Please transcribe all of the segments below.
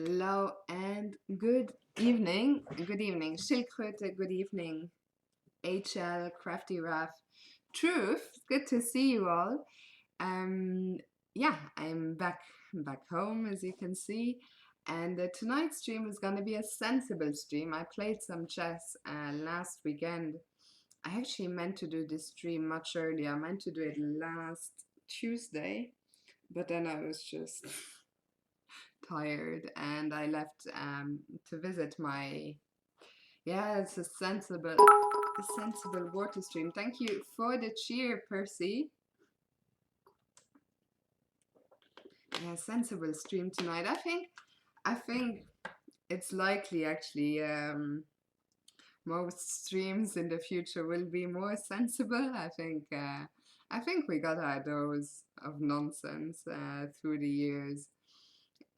Hello and good evening. Good evening, Schildkröte. Good evening, HL, Crafty Raf. Truth, good to see you all. Um, yeah, I'm back home, as you can see. And tonight's stream is going to be a sensible stream. I played some chess last weekend. I actually meant to do this stream much earlier. I meant to do it last Tuesday, but then I was just tired and I left to visit my it's a sensible water stream. Thank you for the cheer, Percy. Yeah, sensible stream tonight. I think it's likely actually most streams in the future will be more sensible. I think we got our dose of nonsense through the years.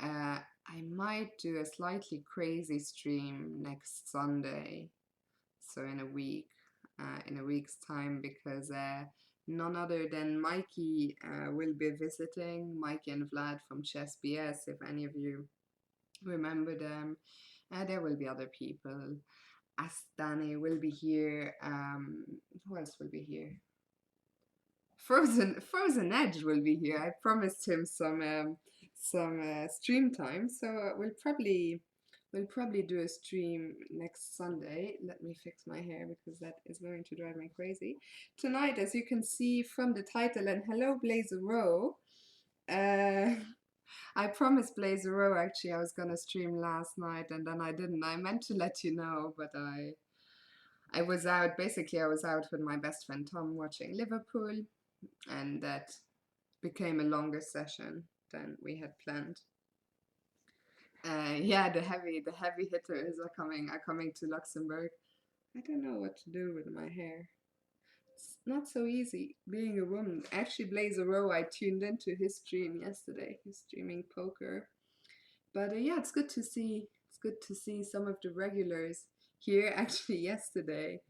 I might do a slightly crazy stream next Sunday, so in a week's time, because none other than Mikey will be visiting. Mikey and Vlad from Chess BS, if any of you remember them. There will be other people. Astani will be here. Who else will be here? Frozen Edge will be here. I promised him some stream time, so we'll probably do a stream next Sunday. Let me fix my hair because that is going to drive me crazy. Tonight, as you can see from the title, and hello Blazer Row. I promised Blazer Row actually I was gonna stream last night and then I didn't. I meant to let you know, but I was out. Basically, I was out with my best friend Tom watching Liverpool, and that became a longer session than we had planned. Yeah, the heavy hitters are coming to Luxembourg. I don't know what to do with my hair. It's not so easy being a woman. Actually, Blazer Row, I tuned into his stream yesterday. He's streaming poker. But yeah, it's good to see. It's good to see some of the regulars here. Actually, yesterday,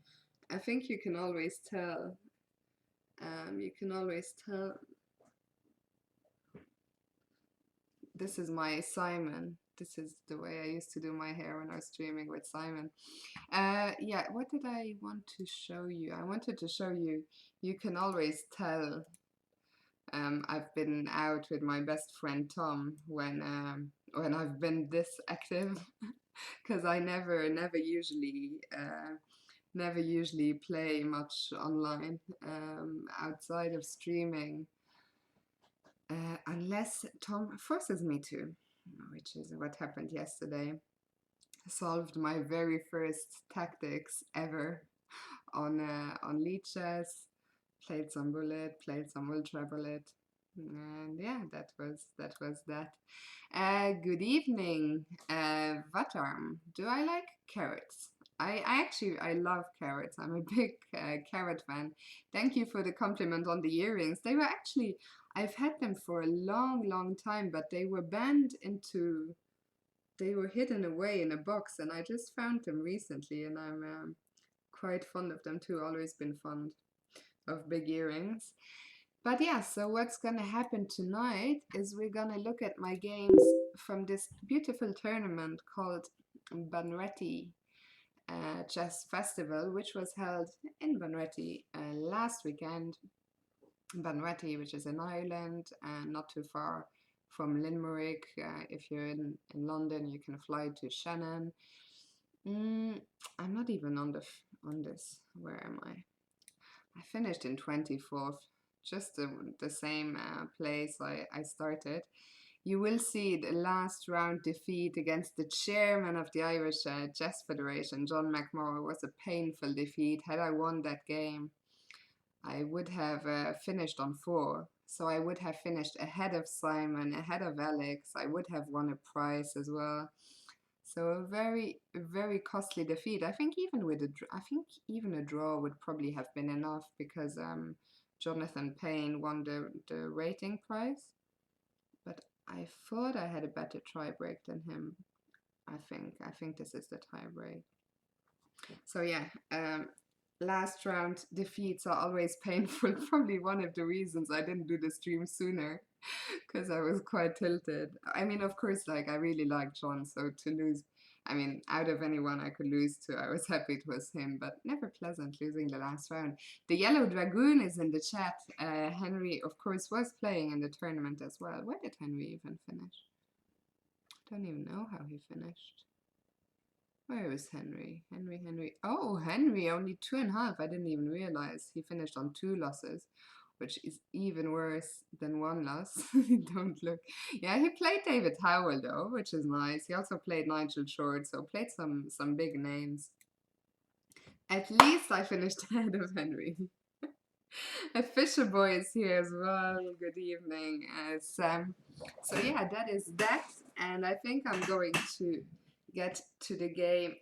I think you can always tell. You can always tell. This is my Simon. This is the way I used to do my hair when I was streaming with Simon. Yeah, what did I want to show you? I wanted to show you, you can always tell I've been out with my best friend Tom when I've been this active, because I never usually play much online outside of streaming, unless Tom forces me to, which is what happened yesterday. Solved my very first tactics ever on lead chess. Played some bullet, played some ultra bullet, and yeah, that was that. Good evening, Vatarm. Do I like carrots? I actually I love carrots. I'm a big carrot fan. Thank you for the compliment on the earrings. They were actually, I've had them for a long time, but they were they were hidden away in a box, and I just found them recently, and I'm quite fond of them too. Always been fond of big earrings. But yeah, so what's gonna happen tonight is we're gonna look at my games from this beautiful tournament called Bunratty Chess Festival, which was held in Bunratty last weekend. Bunratty, which is in Ireland, and not too far from Limerick. If you're in London, you can fly to Shannon. I'm not even on this. Where am I? I finished in 24th, just the same place I started. You will see the last round defeat against the chairman of the Irish Chess Federation, John McMorrow, was a painful defeat. Had I won that game, I would have finished on 4. So I would have finished ahead of Simon, ahead of Alex. I would have won a prize as well. So a very costly defeat. I think even a draw would probably have been enough, because Jonathan Payne won the rating prize. But I thought I had a better tiebreak than him. I think this is the tiebreak. So yeah, last round defeats are always painful. Probably one of the reasons I didn't do the stream sooner. because I was quite tilted. I mean, of course, like I really like John, so to lose, I mean, out of anyone I could lose to, I was happy it was him, but never pleasant losing the last round. The Yellow Dragoon is in the chat. Henry, of course, was playing in the tournament as well. Where did Henry even finish? I don't even know how he finished. Where is Henry? Henry. Oh, Henry, only 2.5. I didn't even realize. He finished on 2 losses, which is even worse than 1 loss. Don't look. Yeah, he played David Howell though, which is nice. He also played Nigel Short, so played some big names. At least I finished ahead of Henry. A Fisher Boy is here as well. Good evening, Sam. So yeah, that is that, and I think I'm going to get to the game.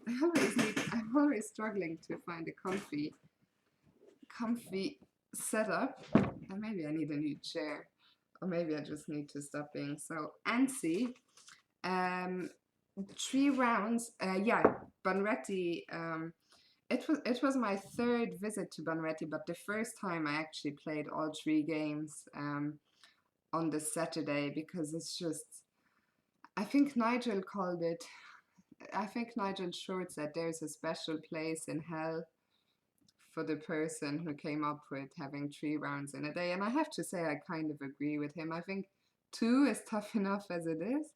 I'm always struggling to find a comfy setup, and maybe I need a new chair, or maybe I just need to stop being so antsy. 3 rounds. Yeah, Bunratty. It was my 3rd visit to Bunratty, but the first time I actually played all 3 games on the Saturday, because it's just. I think Nigel called it. I think Nigel Short said there's a special place in hell for the person who came up with having 3 rounds in a day. And I have to say, I kind of agree with him. I think 2 is tough enough as it is,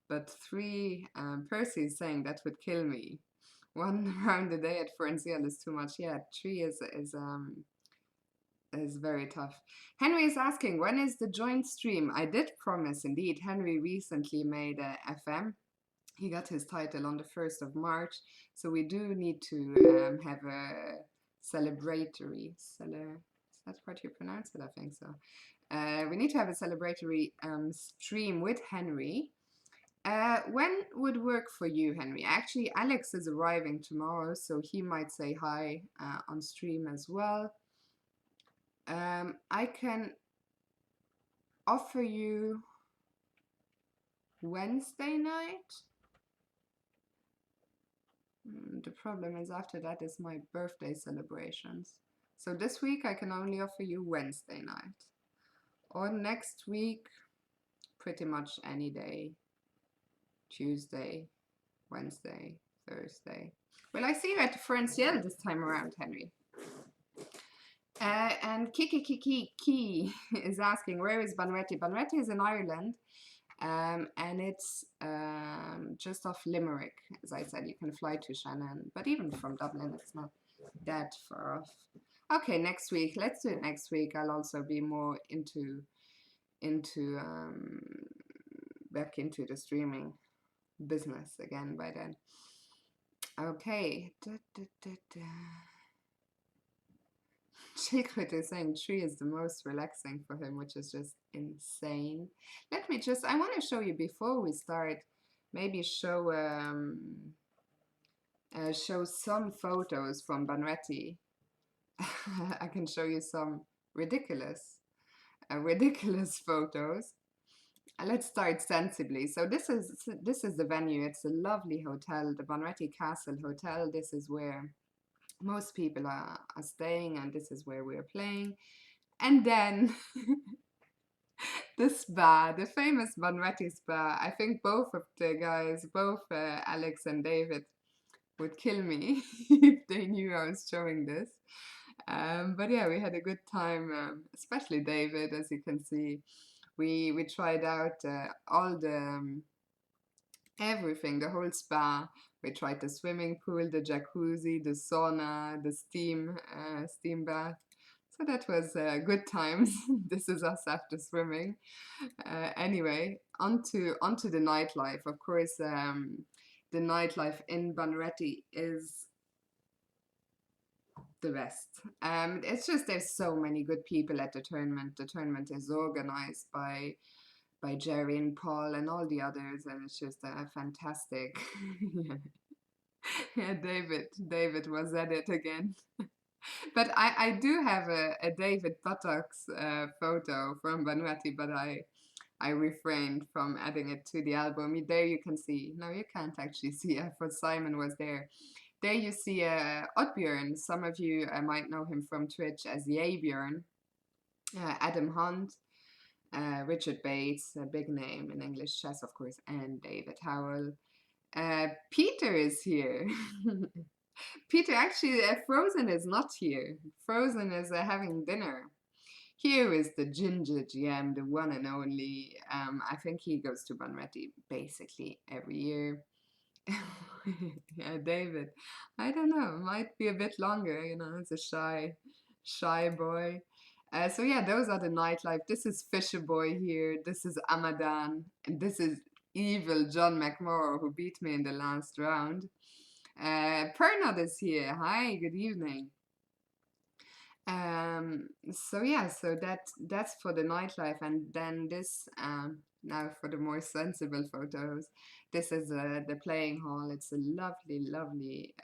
but 3, Percy's saying that would kill me. 1 round a day at Forencial is too much. Yeah, 3 is very tough. Henry is asking, when is the joint stream? I did promise, indeed. Henry recently made a FM. He got his title on the 1st of March, so we do need to have a celebratory, is that how you pronounce it? I think so. We need to have a celebratory stream with Henry. When would work for you, Henry? Actually, Alex is arriving tomorrow, so he might say hi on stream as well. I can offer you Wednesday night. The problem is after that is my birthday celebrations. So this week I can only offer you Wednesday night. Or next week, pretty much any day. Tuesday, Wednesday, Thursday. Well, I see you at Forencial this time around, Henry. And Kiki is asking, where is Bunratty? Bunratty is in Ireland. And it's just off Limerick. As I said, you can fly to Shannon, but even from Dublin, it's not that far off. Okay, next week. Let's do it next week. I'll also be more back into the streaming business again by then. Okay. Chikrit is saying 3 is the most relaxing for him, which is just insane. I want to show you before we start, maybe show some photos from Bunratty. I can show you some ridiculous photos. Let's start sensibly. So this is the venue. It's a lovely hotel, the Bunratty Castle Hotel. This is where most people are staying, and this is where we're playing. And then the spa, the famous Bunratty spa. I think both of the guys, Alex and David, would kill me if they knew I was showing this. But yeah, we had a good time, especially David, as you can see. We tried out all the everything, the whole spa. We tried the swimming pool, the jacuzzi, the sauna, the steam bath. So that was good times. This is us after swimming. Anyway, onto the nightlife. Of course, the nightlife in Bunratty is the best. It's just there's so many good people at the tournament. The tournament is organized by Jerry and Paul and all the others, and it's just fantastic. Yeah, David was at it again. But I do have a David Buttocks photo from Bunratty, but I refrained from adding it to the album. There you can see. No, you can't actually see. I thought Simon was there. There you see Oddbjörn. Some of you might know him from Twitch as Yabjörn. Adam Hunt. Richard Bates, a big name in English chess, of course, and David Howell. Peter is here. Peter, actually, Frozen is not here. Frozen is having dinner. Here is the ginger GM, the one and only. I think he goes to Bunratty basically every year. Yeah, David. I don't know. Might be a bit longer, you know, it's a shy boy. So yeah, those are the nightlife. This is Fisher Boy here. This is Amadan. And this is evil John McMorrow who beat me in the last round. Pernod is here. Hi, good evening. So yeah, so that's for the nightlife, and then this now for the more sensible photos. This is the playing hall. It's a lovely, lovely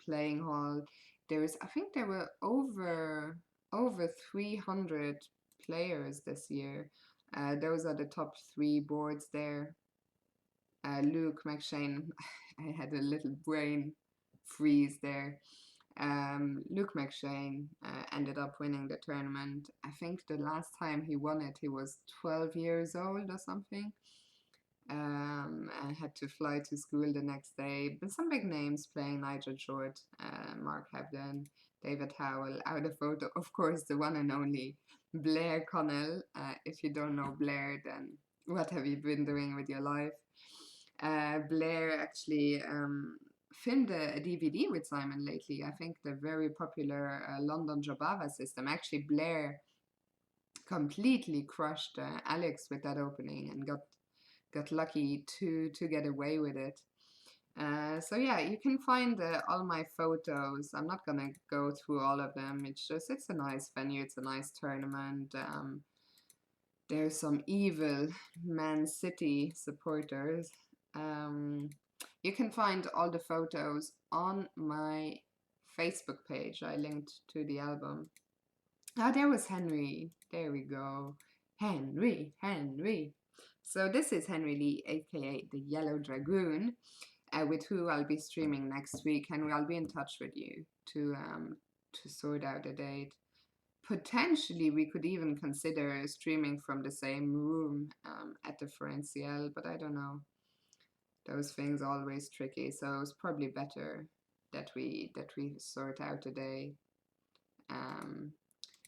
playing hall. I think there were over 300 players this year. Those are the top three boards there. Luke McShane, I had a little brain freeze there. Luke McShane ended up winning the tournament. I think the last time he won it, he was 12 years old or something. I had to fly to school the next day. But some big names playing: Nigel Short, Mark Hebden, David Howell. Out of photo, of course, the one and only Blair Connell. If you don't know Blair, then what have you been doing with your life? Blair actually filmed a DVD with Simon lately. I think the very popular London Jobava system. Actually, Blair completely crushed Alex with that opening and got lucky to get away with it. So yeah, you can find all my photos. I'm not gonna go through all of them. It's a nice venue. It's a nice tournament. There's some evil Man City supporters. You can find all the photos on my Facebook page. I linked to the album. Ah, there was Henry. There we go. Henry. So this is Henry Lee, aka the Yellow Dragoon, with who I'll be streaming next week. Henry, I'll be in touch with you to sort out a date. Potentially, we could even consider streaming from the same room at the Differential, but I don't know. Those things are always tricky, so it's probably better that we sort out a day.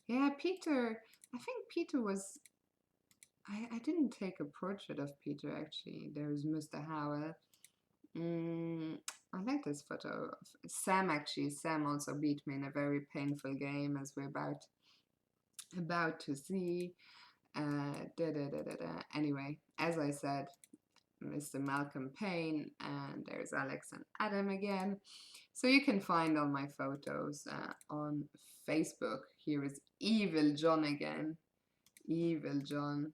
Yeah, Peter. I think Peter was. I didn't take a portrait of Peter actually. There's Mr. Howell. I like this photo. Sam actually. Sam also beat me in a very painful game, as we're about to see. Anyway, as I said, Mr. Malcolm Payne, and there's Alex and Adam again. So you can find all my photos on Facebook. Here is Evil John again. Evil John.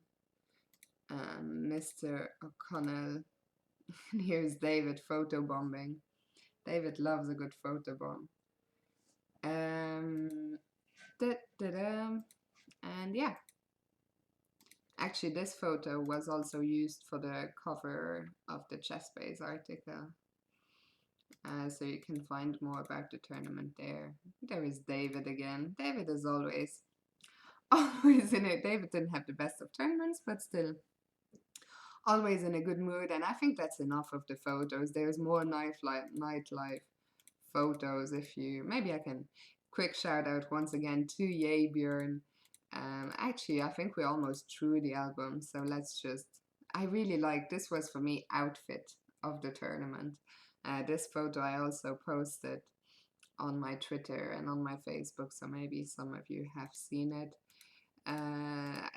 Mr. O'Connell. And here's David photobombing. David loves a good photobomb. And yeah. Actually, this photo was also used for the cover of the ChessBase article. So you can find more about the tournament there. There is David again. David is always in it. David didn't have the best of tournaments, but still always in a good mood. And I think that's enough of the photos. There's more nightlife photos. Maybe I can quick shout out once again to Yay Björn. Actually, I think we almost threw the album, so I really like, this was for me outfit of the tournament. This photo I also posted on my Twitter and on my Facebook, so maybe some of you have seen it.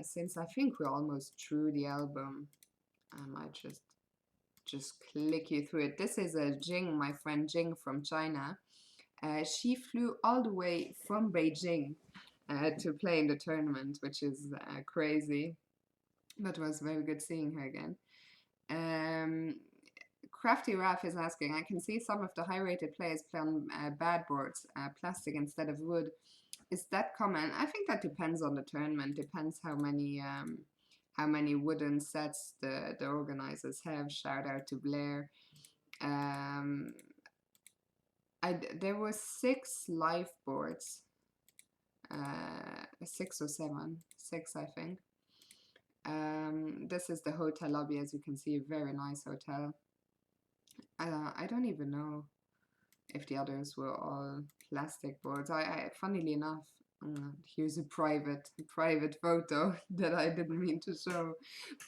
Since I think we almost threw the album, I might just click you through it. This is Jing, my friend Jing from China. She flew all the way from Beijing to play in the tournament, which is crazy, but it was very good seeing her again. Crafty Raf is asking, I can see some of the high-rated players play on bad boards, plastic instead of wood. Is that common? I think that depends on the tournament. Depends how many wooden sets the organizers have. Shout out to Blair. There were 6 live boards. 6 or 7. 6, I think. This is the hotel lobby, as you can see, a very nice hotel. I don't even know if the others were all plastic boards. Funnily enough, here's a private photo that I didn't mean to show,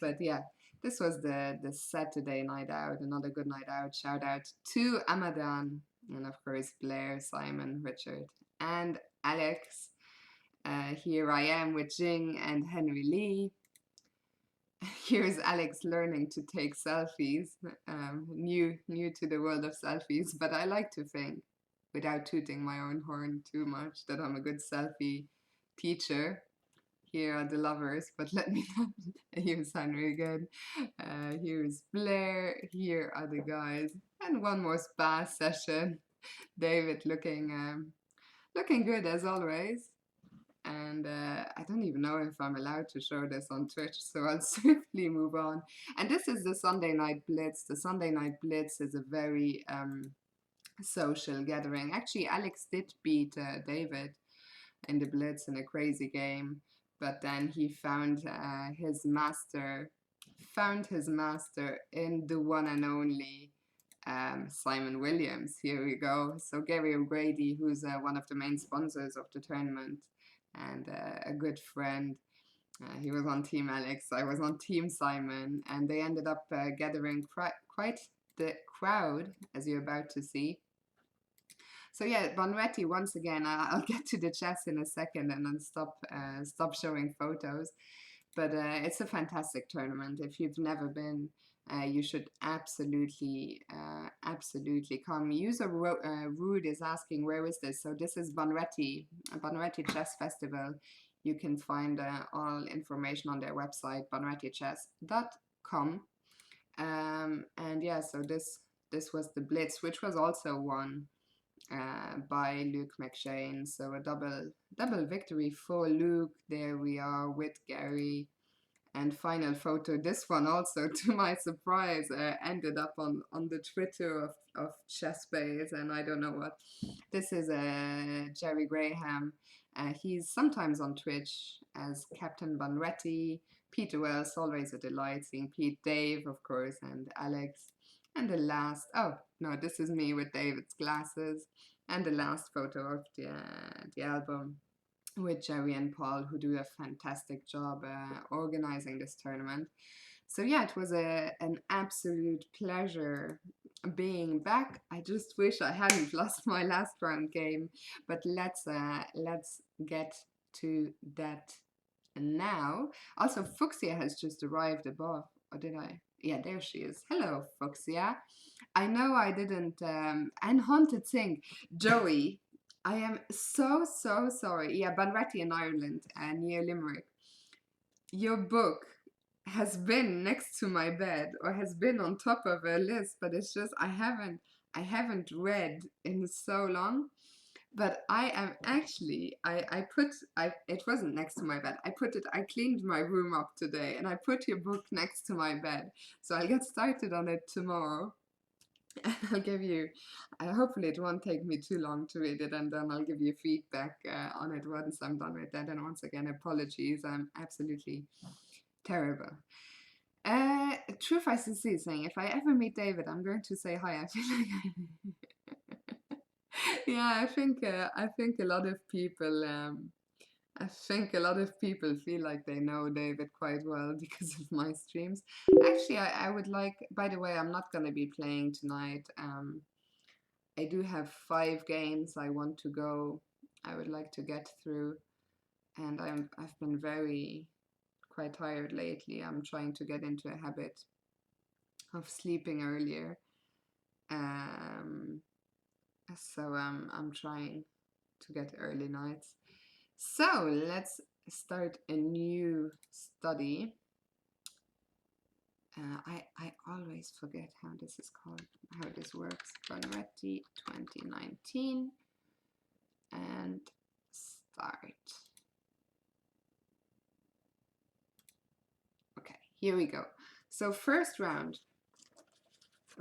but yeah, this was the Saturday night out, another good night out. Shout out to Amadan, and of course Blair, Simon, Richard, and Alex. Here I am with Jing and Henry Lee. Here's Alex learning to take selfies, new to the world of selfies, but I like to think, without tooting my own horn too much, that I'm a good selfie teacher. Here are the lovers, but let me not. Here's Henry again. Here's Blair. Here are the guys, and one more spa session. David looking good as always. And I don't even know if I'm allowed to show this on Twitch, so I'll swiftly move on. And this is the Sunday Night Blitz. The Sunday Night Blitz is a very social gathering. Actually, Alex did beat David in the Blitz in a crazy game, but then he found his master in the one and only Simon Williams. Here we go. So Gary O'Grady, who's one of the main sponsors of the tournament, and a good friend. He was on Team Alex, I was on Team Simon, and they ended up gathering quite the crowd, as you're about to see. So yeah, Bunratty, once again, I'll get to the chess in a second and then stop showing photos. But it's a fantastic tournament. If you've never been, you should absolutely come. User Rude is asking, where is this? So this is Bunratty Chess Festival. You can find all information on their website, bunrattychess.com. And yeah, so this was the Blitz, which was also won by Luke McShane. So a double victory for Luke. There we are with Gary. And final photo, this one also, to my surprise, ended up on the Twitter of ChessBase, and I don't know what. This is Jerry Graham. He's sometimes on Twitch as Captain Bunratty. Peter Wells, always a delight seeing Pete, Dave, of course, and Alex. And the last, oh no, this is me with David's glasses. And the last photo of the album with Jerry and Paul, who do a fantastic job organizing this tournament. So yeah, it was an absolute pleasure being back. I just wish I hadn't lost my last round game, but let's get to that now. Also, Fuchsia has just arrived above, or did I? Yeah, there she is. Hello, Fuchsia. I know I didn't, and Haunted Sing, Joey, I am so sorry. Yeah, Bunratty in Ireland, near Limerick. Your book has been next to my bed, or has been on top of a list, but it's just I haven't read in so long. But I am actually, it wasn't next to my bed. I cleaned my room up today, and I put your book next to my bed. So I'll get started on it tomorrow. And I'll give you, hopefully it won't take me too long to read it, and then I'll give you feedback on it once I'm done with that. And once again, apologies, I'm absolutely terrible. Truth I see saying, if I ever meet David, I'm going to say hi. I feel like yeah, I think a lot of people feel like they know David quite well because of my streams. Actually, I would like, by the way, I'm not going to be playing tonight. I do have 5 games I want to go. I would like to get through, and I've been quite tired lately. I'm trying to get into a habit of sleeping earlier. So I'm trying to get early nights. So let's start a new study. I always forget how this is called, how this works. Bunratty 2019 and start. Okay, here we go. So first round,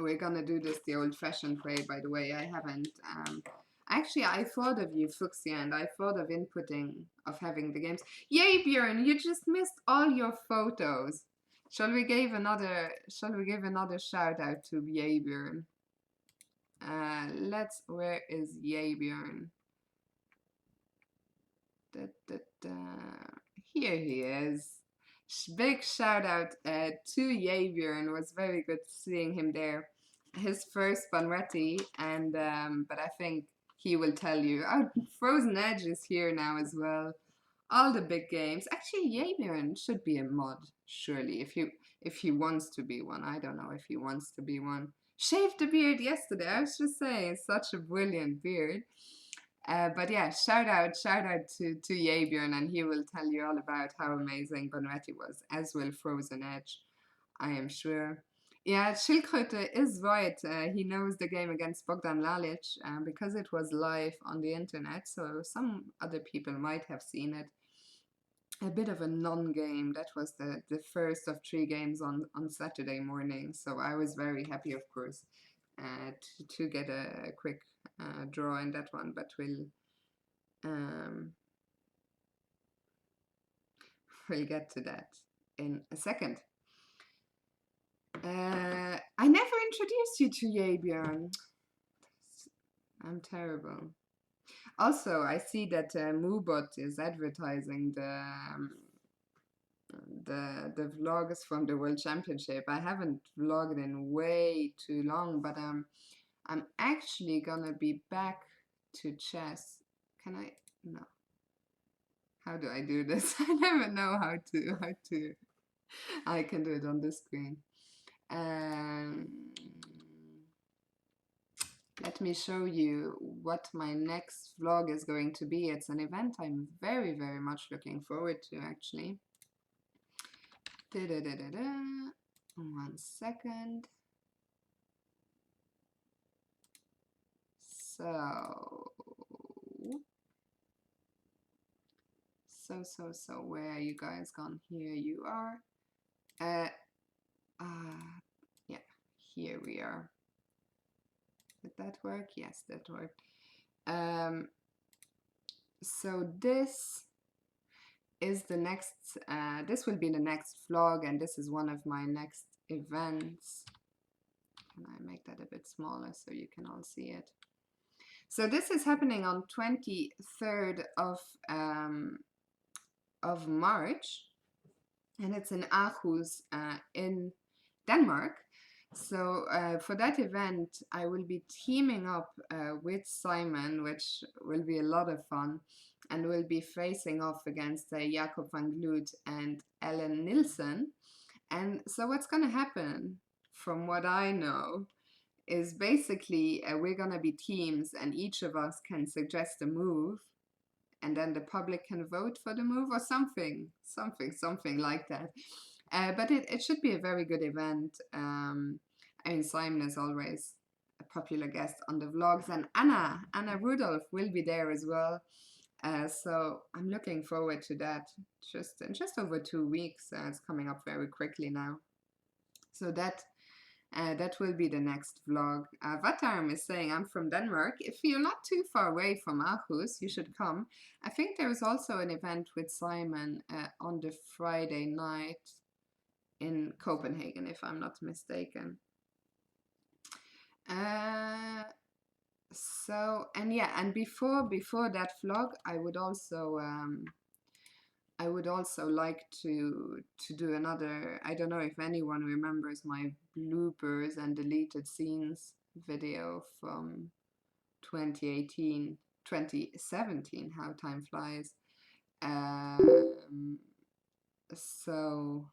we're gonna do this the old-fashioned way. By the way, I Actually, I thought of you, Fuxia, and I thought of having the games. Yay, Björn, you just missed all your photos. Shall we give another shout out to Yay, Björn? Where is Yay, Björn? Here he is. Big shout out to Yay, Björn. It was very good seeing him there. His first Bunratty, and but I think he will tell you. Oh, Frozen Edge is here now as well. All the big games. Actually, Yabiran should be a mod, surely, if he wants to be one. I don't know if he wants to be one. Shaved the beard yesterday. I was just saying, such a brilliant beard. But yeah, shout out to Yabiran, and he will tell you all about how amazing Bunratty was, as will Frozen Edge, I am sure. Yeah, Schildkröte is right. He knows the game against Bogdan Lalic because it was live on the internet, so some other people might have seen it. A bit of a non-game. That was the first of 3 games on Saturday morning, so I was very happy, of course, to get a quick draw in that one, but we'll get to that in a second. I never introduced you to Yabian. I'm terrible. Also, I see that Moobot is advertising the vlogs from the World Championship. I haven't vlogged in way too long, but I'm actually gonna be back to chess. Can I? No. How do I do this? I never know how to. I can do it on the screen. Let me show you what my next vlog is going to be. It's an event I'm very, very much looking forward to, actually. One second. So where are you guys gone? Here you are. Yeah, here we are. Did that work? Yes, that worked. So this is the next, this will be the next vlog, and this is one of my next events. Can I make that a bit smaller so you can all see it? So this is happening on 23rd of March, and it's in Aarhus in Denmark. So for that event, I will be teaming up with Simon, which will be a lot of fun, and we'll be facing off against Jakob van Gloed and Ellen Nielsen. And so what's going to happen, from what I know, is basically we're going to be teams, and each of us can suggest a move, and then the public can vote for the move or something like that. But it should be a very good event. I mean, Simon is always a popular guest on the vlogs, and Anna Rudolph will be there as well. So I'm looking forward to that. In just over 2 weeks. It's coming up very quickly now. So that will be the next vlog. Vatarm is saying, I'm from Denmark. If you're not too far away from Aarhus, you should come. I think there's also an event with Simon on the Friday night in Copenhagen, if I'm not mistaken. So, and yeah, and before that vlog, I would also like to do another. I don't know if anyone remembers my bloopers and deleted scenes video from 2017, how time flies. So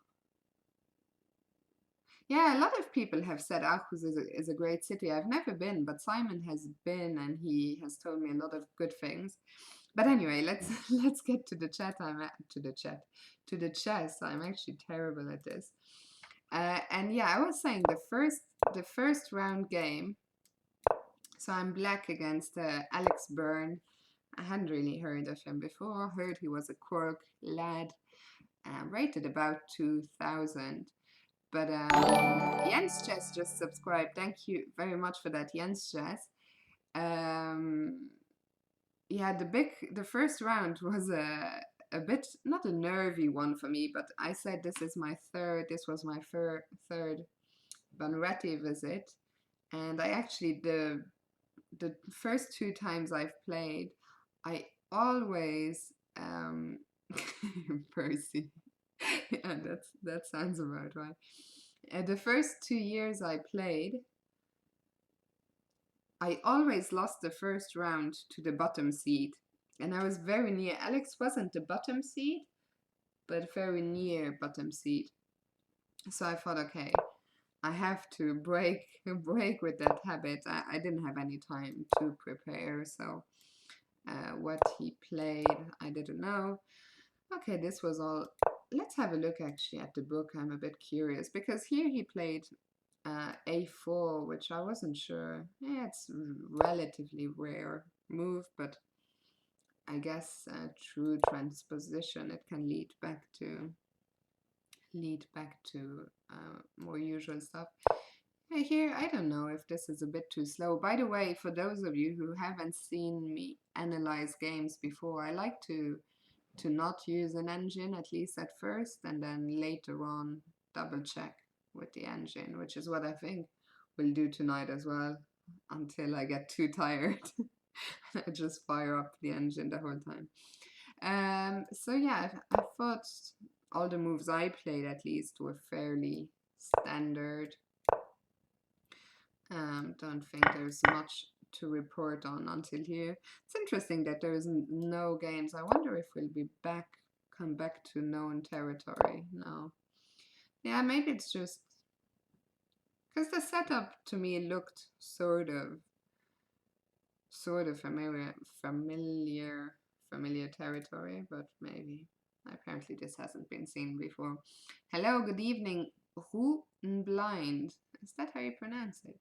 yeah, a lot of people have said Aarhus is a great city. I've never been, but Simon has been, and he has told me a lot of good things. But anyway, let's get to the chat. To the chess. I'm actually terrible at this. And yeah, I was saying the first round game. So I'm black against Alex Byrne. I hadn't really heard of him before. Heard he was a Cork lad, rated about 2000. But Jens Chess just subscribed. Thank you very much for that, Jens Chess. yeah, the first round was a bit, not a nervy one for me, but I said this was my third Bunratty visit, and I actually the first two times I've played, I always Percy. Yeah, that sounds about right. The first 2 years I played, I always lost the first round to the bottom seed, and I was very near. Alex wasn't the bottom seed, but very near bottom seed. So I thought, okay, I have to break with that habit. I didn't have any time to prepare, so what he played, I didn't know. Okay, this was all. Let's have a look actually at the book. I'm a bit curious because here he played a4, which I wasn't sure. Yeah, it's relatively rare move, but I guess true transposition, it can lead back to more usual stuff. Here, I don't know if this is a bit too slow. By the way, for those of you who haven't seen me analyze games before, I like to not use an engine, at least at first, and then later on double check with the engine, which is what I think we'll do tonight as well, until I get too tired. I just fire up the engine the whole time. So yeah, I thought all the moves I played at least were fairly standard. Don't think there's much to report on until here. It's interesting that there is no games. I wonder if we'll be come back to known territory now. Yeah, maybe it's just because the setup to me looked sort of familiar territory, but maybe apparently this hasn't been seen before. Hello, good evening. Who blind? Is that how you pronounce it?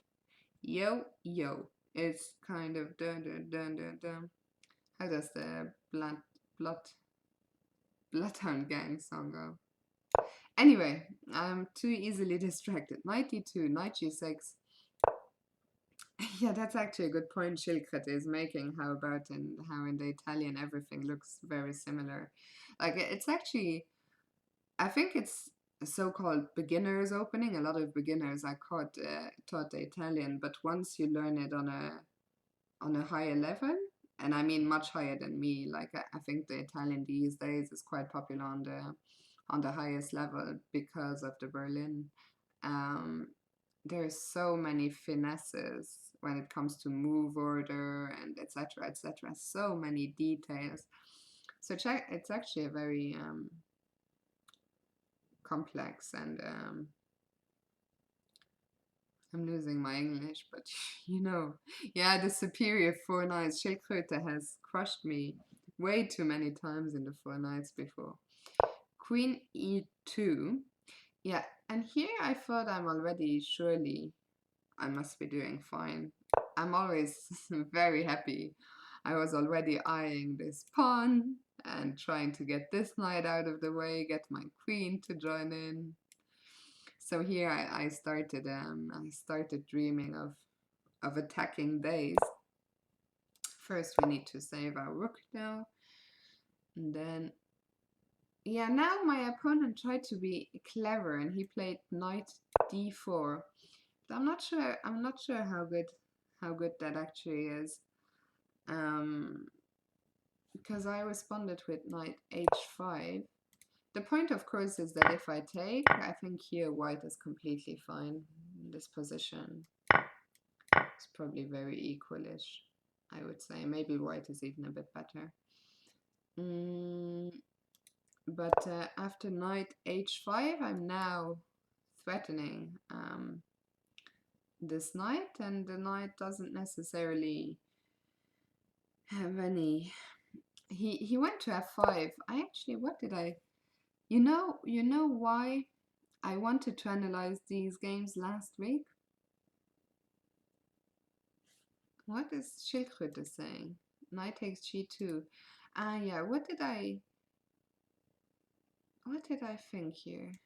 Yo, yo. It's kind of dun dun dun dun dun. How does the blood bloodhound gang song go? Anyway, I'm too easily distracted. Knight d2, knight g6. Yeah, that's actually a good point Schildkröte is making. How about how in the Italian everything looks very similar. Like it's actually, I think it's a so-called beginner's opening. A lot of beginners are taught the Italian, but once you learn it on a higher level, and I mean much higher than me, like I think the Italian these days is quite popular on the highest level because of the Berlin. Um, there's so many finesses when it comes to move order and etc etc, so many details, so it's actually a very complex and I'm losing my English, but you know, yeah, the superior four knights. Schildkröte has crushed me way too many times in the four knights before. Queen e2. Yeah, and here I thought I'm already, surely I must be doing fine. I'm always very happy. I was already eyeing this pawn and trying to get this knight out of the way, get my queen to join in. So here I started dreaming of attacking days. First we need to save our rook now, and then yeah, now my opponent tried to be clever and he played knight d4. But I'm not sure how good that actually is. Because I responded with knight h5. The point, of course, is that if I take, I think here white is completely fine in this position. It's probably very equalish, I would say. Maybe white is even a bit better. But after knight h5, I'm now threatening this knight, and the knight doesn't necessarily have any. He went to f5. I actually, what did I? You know why I wanted to analyze these games last week? What is Schildkröte saying? Knight takes g2. Ah, yeah. What did I think here?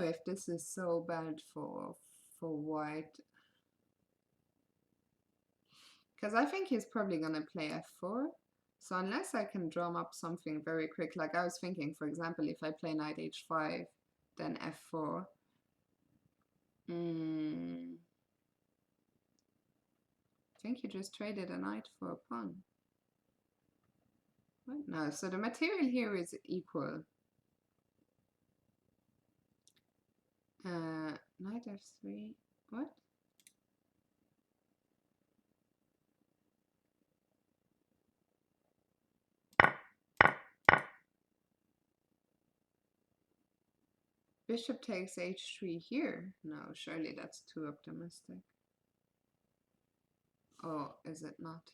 know if this is so bad for white. Because I think he's probably going to play f4. So unless I can drum up something very quick, like I was thinking, for example, if I play knight h5, then f4. I think you just traded a knight for a pawn. What? No, so the material here is equal. Knight f3. What? Bishop takes h3 here. No, surely that's too optimistic. Oh, is it not?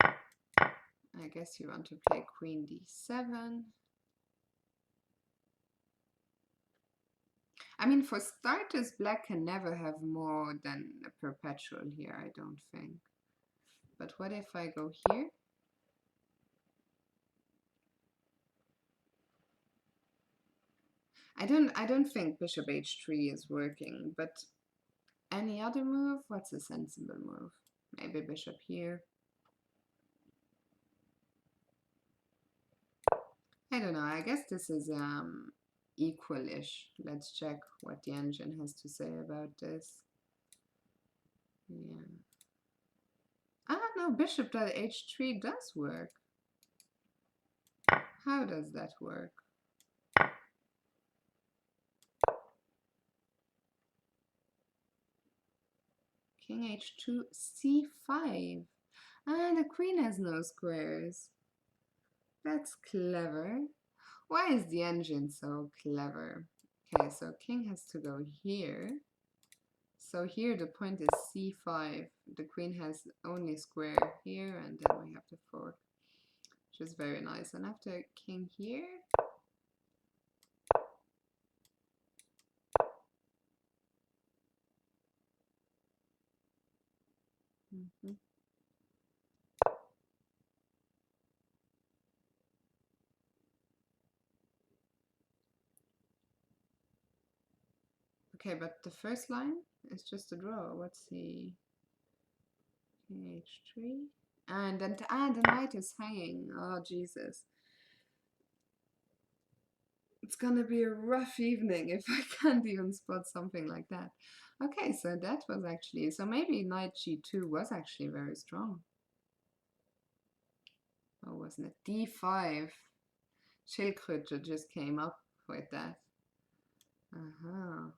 I guess you want to play queen d7. I mean, for starters, black can never have more than a perpetual here, I don't think. But what if I go here? I don't think bishop h3 is working, but any other move? What's a sensible move? Maybe bishop here. I don't know. I guess this is equal-ish. Let's check what the engine has to say about this. Yeah. Ah, no, bishop h3 does work. How does that work? King h2, c5. Ah, the queen has no squares. That's clever. Why is the engine so clever? Okay, so king has to go here. So here the point is c5. The queen has only square here, and then we have the fork, which is very nice. And after king here, okay, but the first line is just a draw. What's the king h3? And then the knight is hanging. Oh Jesus. It's gonna be a rough evening if I can't even spot something like that. Okay, so that was actually, so maybe knight g2 was actually very strong. Oh, wasn't it? d5. Schildkröte just came up with that. Uh-huh.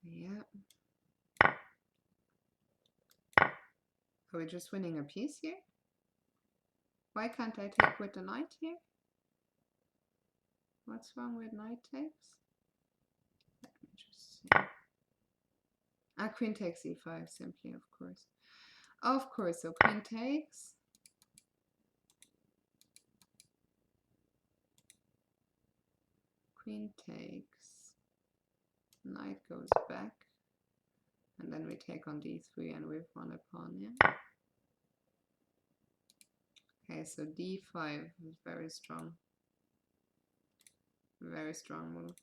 Yeah. Are we just winning a piece here? Why can't I take with the knight here? What's wrong with knight takes? Let me just see. Ah, queen takes e5 simply, of course. Of course, so queen takes. Queen takes. Knight goes back. And then we take on d3 and we've won a pawn, yeah? Okay, so d5 is very strong. Very strong move.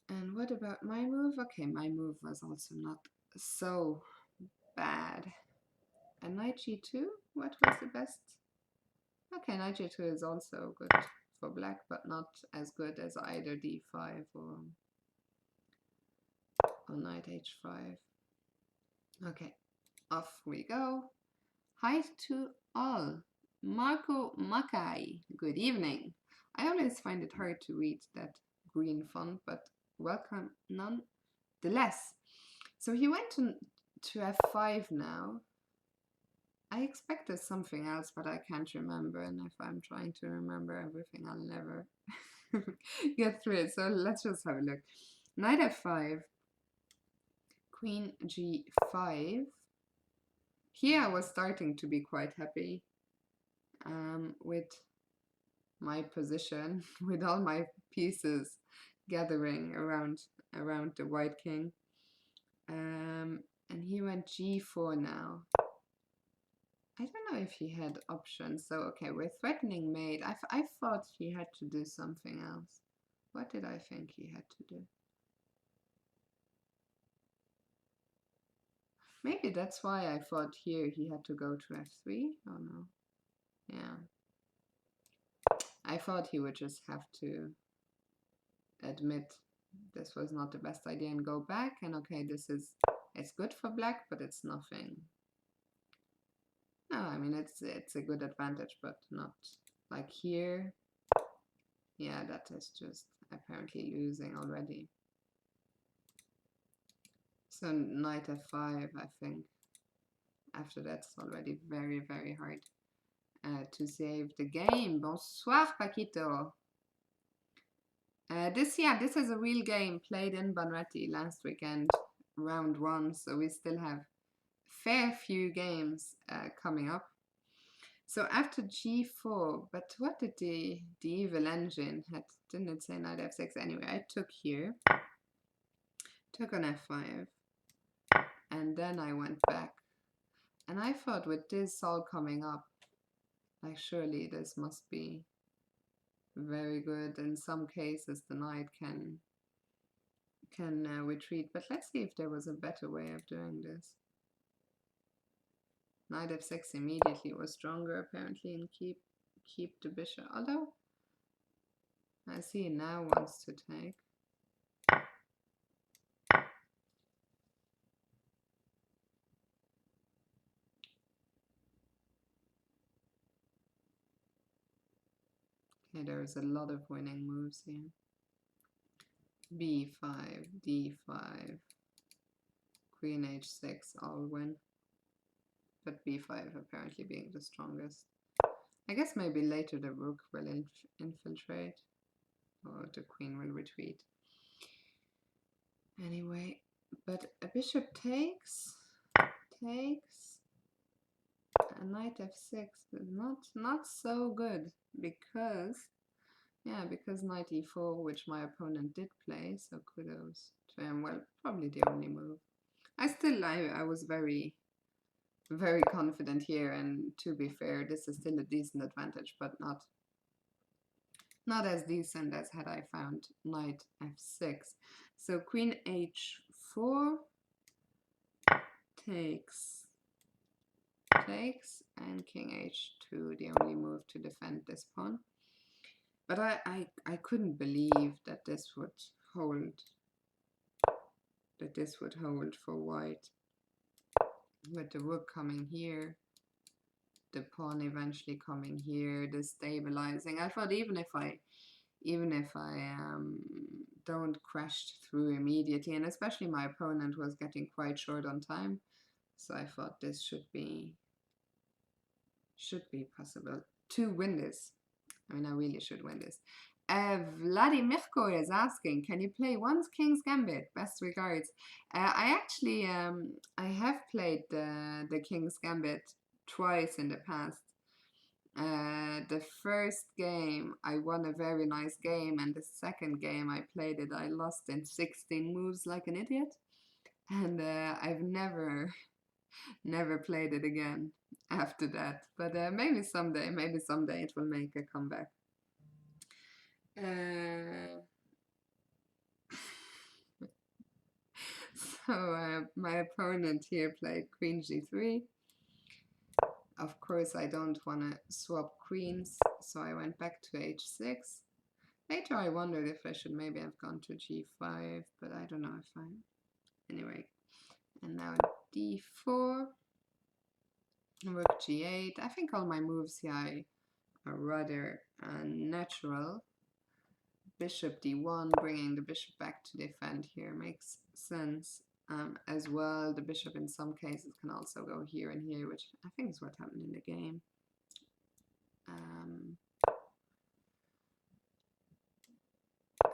And what about my move? Okay, my move was also not so bad. And knight g2, what was the best? Okay, knight g2 is also good for black, but not as good as either d5 or knight h5. Okay, off we go. Hi to all. Marco Makai, good evening. I always find it hard to read that green font, but welcome nonetheless. So he went to f5 now. I expected something else, but I can't remember, and if I'm trying to remember everything, I'll never get through it. So let's just have a look. Knight f5, queen g5. Here I was starting to be quite happy with my position, with all my pieces gathering around the white king. And he went g4 now. I don't know if he had options. So, okay, we're threatening mate. I thought he had to do something else. What did I think he had to do? Maybe that's why I thought here he had to go to f3. Oh no. Yeah. I thought he would just have to admit this was not the best idea and go back. And okay, it's good for black, but it's nothing. No, I mean, it's a good advantage, but not like here. Yeah, that is just apparently losing already. So knight f5, I think. After that's already very, very hard to save the game. Bonsoir, Paquito. This is a real game played in Bunratty last weekend, round 1. So we still have fair few games coming up. So after g4, but what did the evil engine had? Didn't it say knight f6? Anyway, I took here, took on f5, and then I went back. And I thought with this all coming up, like surely this must be very good. In some cases, the knight can retreat. But let's see if there was a better way of doing this. Knight f6 immediately was stronger apparently, and keep the bishop. Although I see he now wants to take. Okay, there's a lot of winning moves here. b5, d5, queen h6, all win. But b5 apparently being the strongest. I guess maybe later the rook will infiltrate, or the queen will retreat. Anyway, but a bishop takes, a knight f6 is not so good, because because knight e4, which my opponent did play, so kudos to him. Well, probably the only move. I was very, very confident here, and to be fair, this is still a decent advantage, but not as decent as had I found knight f6. So queen h4 takes, and king h2, the only move to defend this pawn. But I couldn't believe that this would hold, for white. With the rook coming here, the pawn eventually coming here, destabilizing. I thought even if I don't crash through immediately, and especially my opponent was getting quite short on time, so I thought this should be possible to win this. I mean, I really should win this. Vladimirko is asking, can you play once King's Gambit? Best regards. I actually I have played the King's Gambit twice in the past. The first game I won a very nice game, and the second game I played it, I lost in 16 moves like an idiot, and I've never played it again after that. But maybe someday it will make a comeback. So my opponent here played queen g3. Of course, I don't want to swap queens, so I went back to h6. Later, I wondered if I should maybe have gone to g5, but I don't know if I... Anyway, and now d4, rook g8. I think all my moves here are rather natural. Bishop d1, bringing the bishop back to defend here makes sense. As well, the bishop in some cases can also go here and here, which I think is what happened in the game.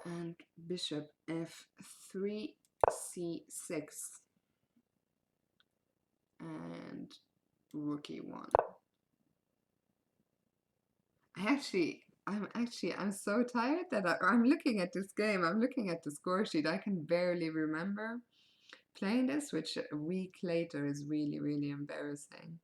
And bishop f3, c6, and rook e1. I'm so tired that I'm looking at this game. I'm looking at the score sheet. I can barely remember. playing this, which a week later is really, really embarrassing.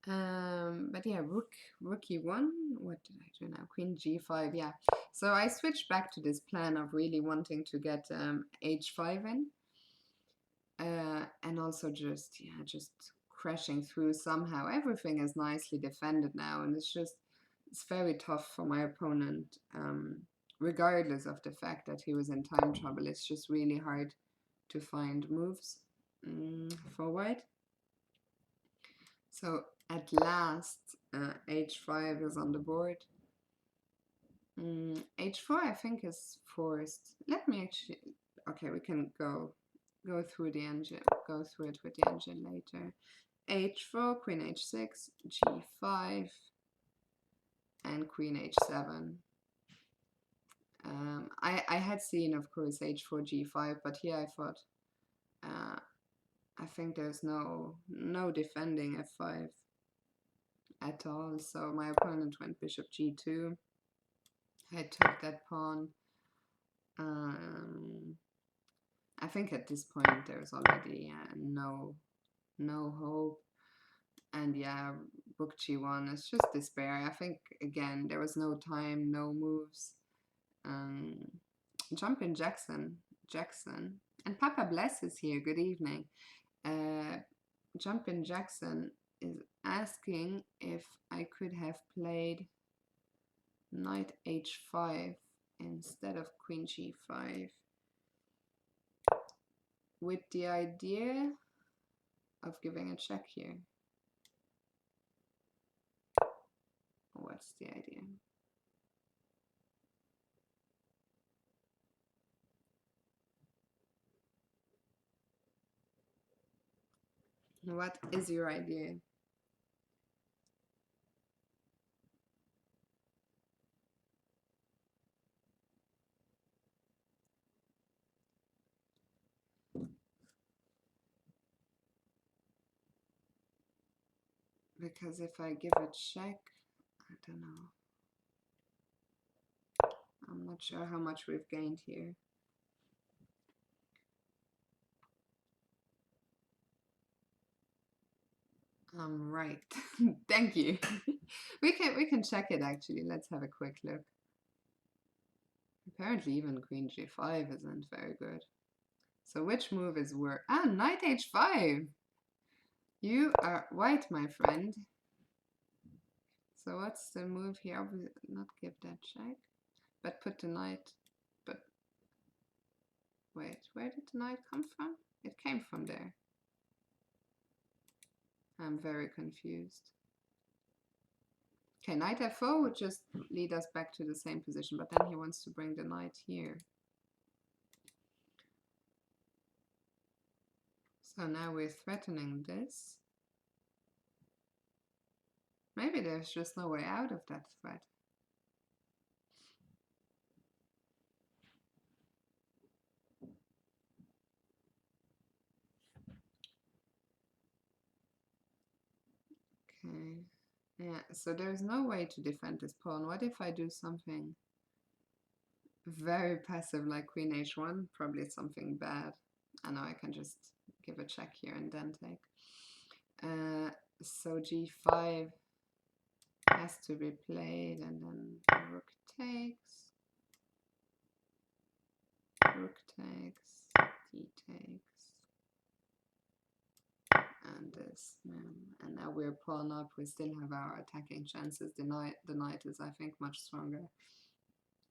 But yeah, rook e1. What did I do now? Queen g5. Yeah. So I switched back to this plan of really wanting to get h5 in, and also just crashing through somehow. Everything is nicely defended now, and it's very tough for my opponent. Regardless of the fact that he was in time trouble, it's just really hard to find moves for white. So at last, h5 is on the board. h4 I think is forced. Let me actually, okay, we can go through the engine, go through it with the engine later. h4, queen h6, g5, and queen h7. I had seen, of course, h4, g5, but here I thought, I think there's no defending f5 at all. So my opponent went bishop g2. I took that pawn. I think at this point there's already no hope. And yeah, rook g1 is just despair. I think again there was no time, no moves. Jumping Jackson, and Papa Bless is here. Good evening. Jumping Jackson is asking if I could have played knight h5 instead of queen g5, with the idea of giving a check here. What's the idea? What is your idea? Because if I give a check, I don't know. I'm not sure how much we've gained here. Right. Thank you. we can check it actually. Let's have a quick look. Apparently even queen g5 isn't very good. So which move is worse? Ah, knight h5. You are white, my friend. So what's the move here? Not give that check, but put the knight. But wait, where did the knight come from? It came from there. I'm very confused. Okay, knight f4 would just lead us back to the same position, but then he wants to bring the knight here. So now we're threatening this. Maybe there's just no way out of that threat. Okay. Yeah, so there's no way to defend this pawn. What if I do something very passive like queen h1? Probably something bad. I know I can just give a check here and then take. So g5 has to be played, and then rook takes, d takes, and this. And now we're pawn up. We still have our attacking chances. The knight is, I think, much stronger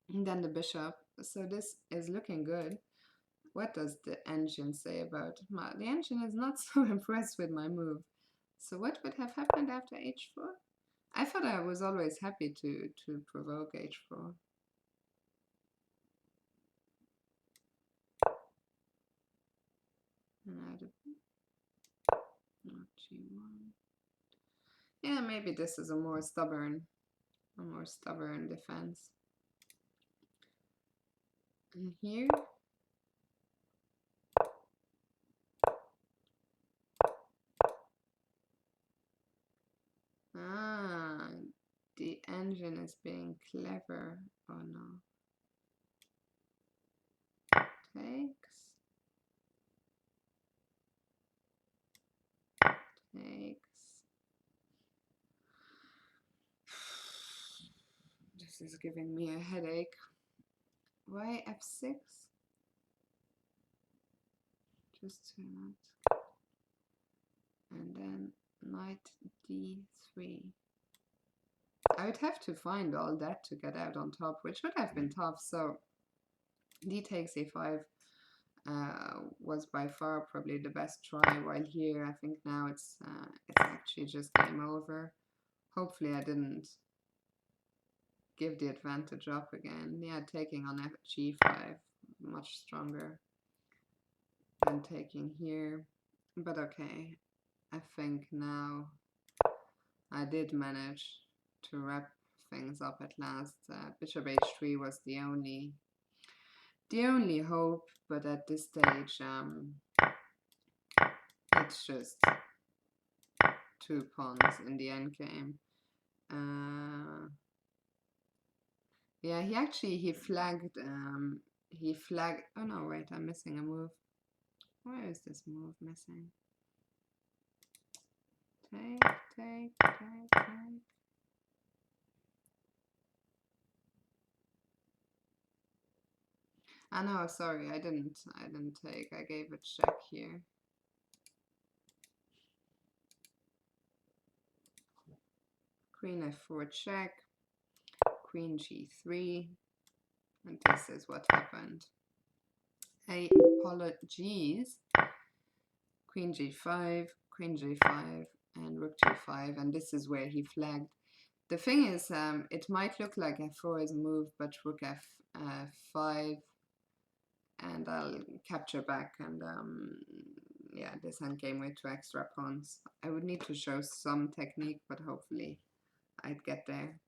than the bishop. So this is looking good. What does the engine say about it? The engine is not so impressed with my move. So what would have happened after h4? I thought I was always happy to provoke h4. Not g1. Yeah, maybe this is a more stubborn defense. And here, the engine is being clever. Oh no. Takes. This is giving me a headache. Why f6? Just to not. And then knight d3. I would have to find all that to get out on top, which would have been tough. So d takes a5 was by far probably the best try. While here, I think now it's actually just game over. Hopefully, I didn't give the advantage up again. Yeah, taking on g5 much stronger than taking here. But okay, I think now I did manage to wrap things up at last. Bishop h3 was the only hope, but at this stage, it's just 2 pawns in the endgame. Yeah, he flagged. Oh no, wait, I'm missing a move. Where is this move missing? Take. Ah no, sorry, I didn't take. I gave a check here. Queen f4 check. Queen g3. And this is what happened. Apologies. Queen g5, and rook g5, and this is where he flagged. The thing is, it might look like f4 is a move, but rook f5, and I'll capture back, and yeah, this endgame with 2 extra pawns. I would need to show some technique, but hopefully I'd get there.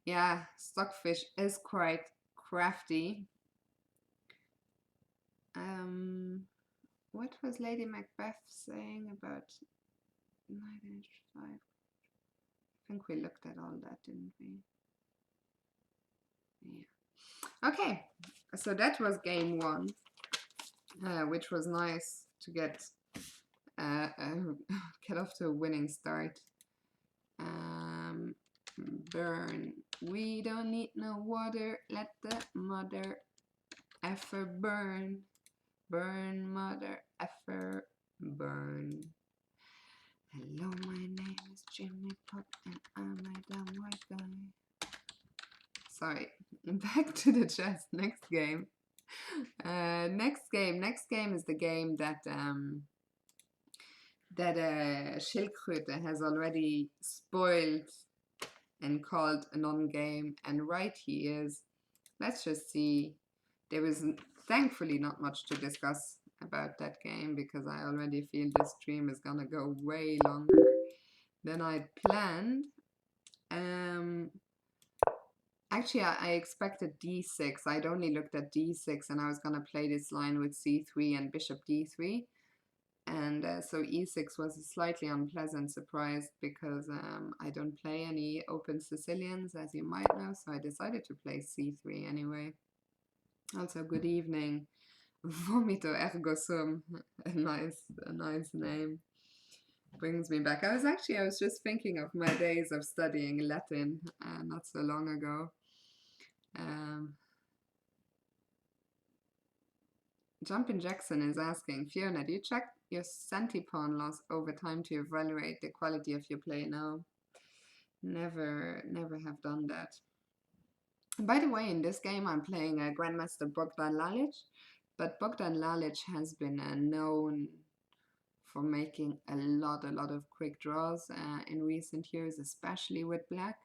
Yeah, Stockfish is quite crafty. What was Lady Macbeth saying about knight h5? I think we looked at all that, didn't we? Yeah. Okay, so that was game 1, which was nice to get off to a winning start. Burn. We don't need no water. Let the mother effer burn. Burn, mother effer burn. Hello, my name is Jimmy Pop, and I'm a dumb white guy. Sorry, back to the chess. Next game. Next game is the game that Schildkröte has already spoiled and called a non-game, and right he is. Let's just see. There was thankfully not much to discuss about that game, because I already feel this stream is gonna go way longer than I planned. Actually, I expected d6. I'd only looked at d6, and I was gonna play this line with c3 and bishop d3. And so e6 was a slightly unpleasant surprise, because I don't play any open Sicilians, as you might know, so I decided to play c3 anyway. Also, good evening, Vomito Ergo Sum, a nice name. Brings me back. I was just thinking of my days of studying Latin not so long ago. Jumpin' Jackson is asking, Fiona, do you check your centi-pawn loss over time to evaluate the quality of your play? No, never have done that. By the way, in this game I'm playing Grandmaster Bogdan Lalic, but Bogdan Lalic has been known for making a lot of quick draws in recent years, especially with black.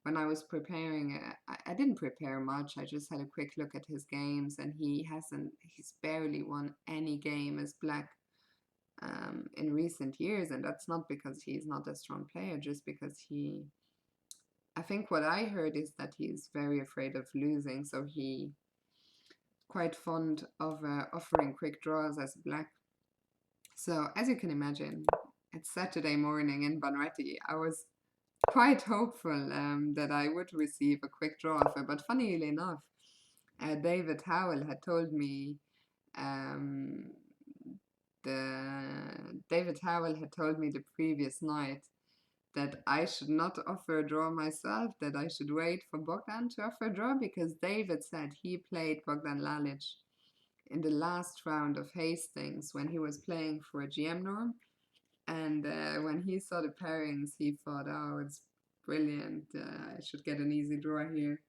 When I was preparing, I didn't prepare much. I just had a quick look at his games, and he's barely won any game as black in recent years. And that's not because he's not a strong player, just because I think what I heard is that he's very afraid of losing, so he quite fond of offering quick draws as black. So as you can imagine, it's Saturday morning in Bunratty. I was quite hopeful that I would receive a quick draw offer, but funnily enough, David Howell had told me David Howell had told me the previous night that I should not offer a draw myself, that I should wait for Bogdan to offer a draw, because David said he played Bogdan Lalic in the last round of Hastings when he was playing for a GM norm. And when he saw the pairings, he thought, oh, it's brilliant. I should get an easy draw here.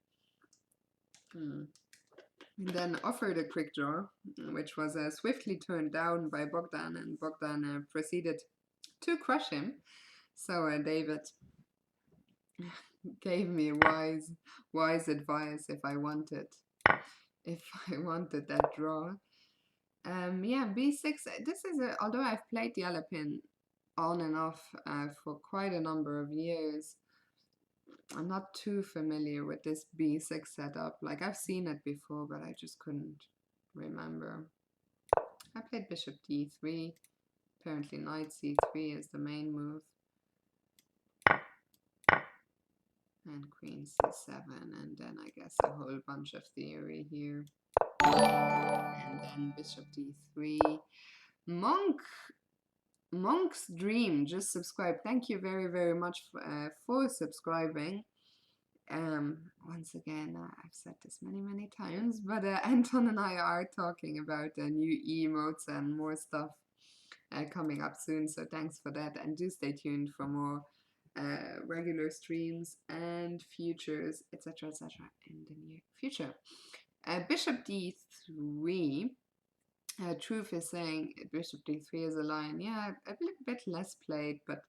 And then offered a quick draw, which was swiftly turned down by Bogdan, and Bogdan proceeded to crush him. So David gave me wise advice if I wanted that draw. Yeah, b6. This is although I've played the yellow pin on and off for quite a number of years, I'm not too familiar with this b6 setup. Like, I've seen it before, but I just couldn't remember. I played bishop d3. Apparently knight c3 is the main move. And queen c7, and then I guess a whole bunch of theory here. And then bishop d3. Monk's Dream just subscribed. Thank you very, very much for subscribing. Once again, I've said this many times, but Anton and I are talking about new emotes and more stuff coming up soon, so thanks for that, and do stay tuned for more regular streams and futures, etc., in the near future. Bishop d3. Truth is saying bishop d3 is a line. Yeah, a little bit less played, but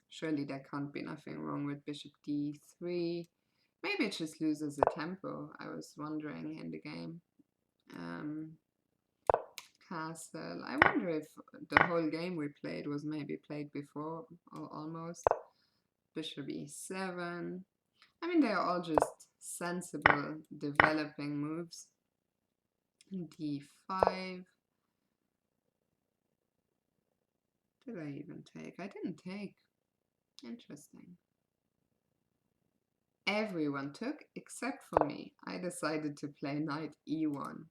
surely there can't be nothing wrong with bishop d3. Maybe it just loses a tempo, I was wondering in the game. Castle. I wonder if the whole game we played was maybe played before, or almost. Bishop e7. I mean, they're all just sensible, developing moves. d5. Did I even take? I didn't take. Interesting. Everyone took except for me. I decided to play knight e1.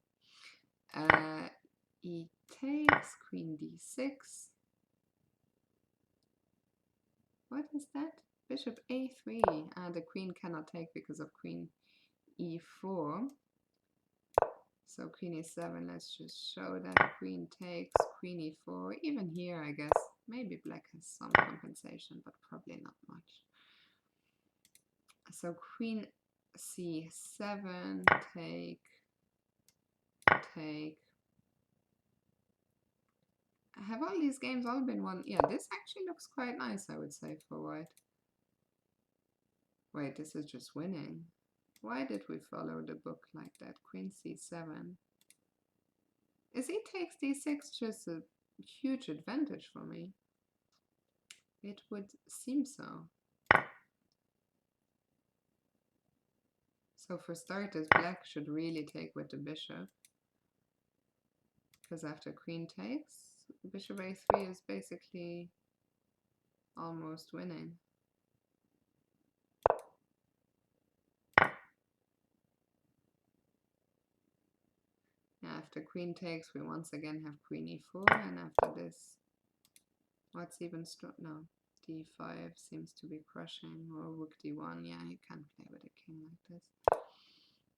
E takes, queen d6. What is that? Bishop a3. The queen cannot take because of queen e4. So queen e7, let's just show that queen takes, queen e4. Even here, I guess, maybe black has some compensation, but probably not much. So queen c7, take. Have all these games all been won? Yeah, this actually looks quite nice, I would say, for white. Wait, this is just winning. Why did we follow the book like that? Queen c7. Is e takes d6 just a huge advantage for me? It would seem so. So for starters, black should really take with the bishop. Because after queen takes, bishop a3 is basically almost winning. After queen takes, we once again have queen e4, and after this, what's even no, d5 seems to be crushing, or rook d1. Yeah, you can't play with a king like this.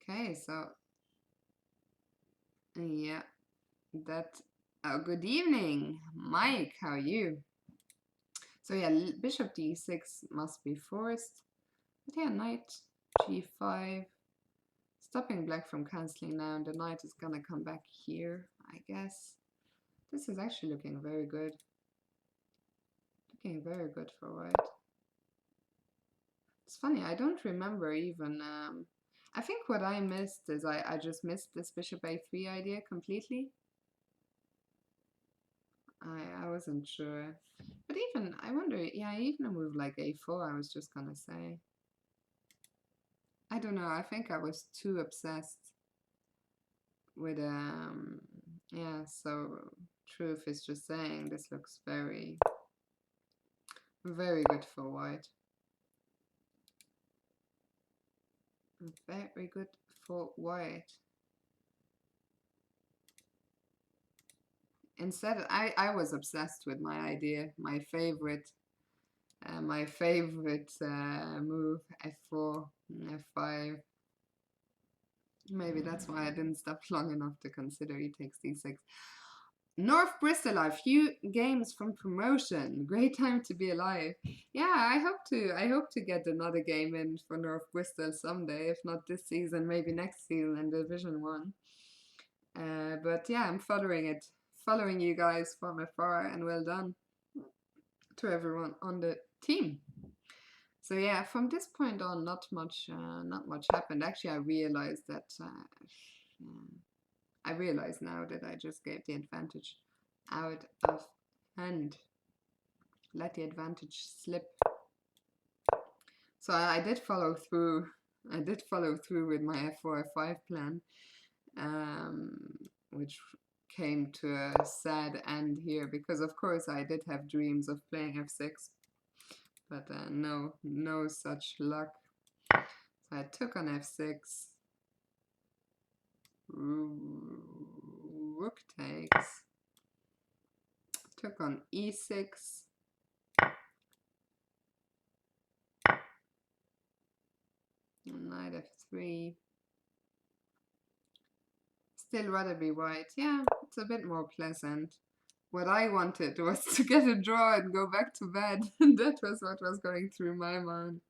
Okay, so yeah, that. Oh, good evening, Mike. How are you? So yeah, bishop d6 must be forced. But yeah, knight g5. Stopping black from cancelling now, and the knight is gonna come back here, I guess. This is actually looking very good. Looking very good for white. It's funny, I don't remember even... I think what I missed is I just missed this bishop a3 idea completely. I wasn't sure. But even, I wonder, yeah, even a move like a4, I was just gonna say. I don't know, I think I was too obsessed with, yeah, so truth is just saying this looks very, very good for white. Very good for white. instead, I was obsessed with my idea, my favorite move, f4, f5. Maybe that's why I didn't stop long enough to consider he takes d6. North Bristol, a few games from promotion. Great time to be alive. Yeah, I hope to get another game in for North Bristol someday. If not this season, maybe next season in Division 1. But yeah, I'm following you guys from afar, and well done to everyone on the team. So yeah, from this point on, not much happened. Actually, I realized now that I just gave the advantage out of hand. Let the advantage slip. So I did follow through. I did follow through with my f4, f5 plan, which came to a sad end here because, of course, I did have dreams of playing f6, but no such luck. So I took on f6. Rook takes. Took on e6. Knight f3. Still rather be white. Yeah, it's a bit more pleasant. What I wanted was to get a draw and go back to bed. That was what was going through my mind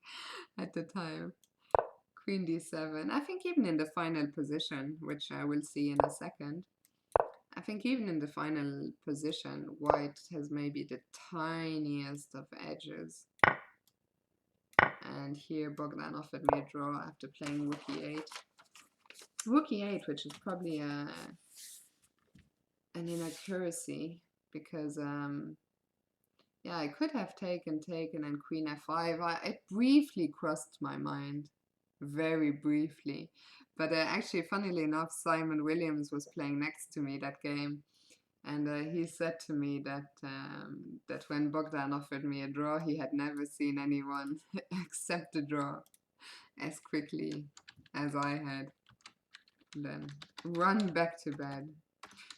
at the time. Queen d7. I think even in the final position, which I will see in a second, I think even in the final position, white has maybe the tiniest of edges. And here Bogdan offered me a draw after playing rook e8. Rook e8, which is probably an inaccuracy, because yeah, I could have taken and queen f5. It briefly crossed my mind, very briefly. But actually, funnily enough, Simon Williams was playing next to me that game, and he said to me that when Bogdan offered me a draw, he had never seen anyone accept a draw as quickly as I had, then run back to bed.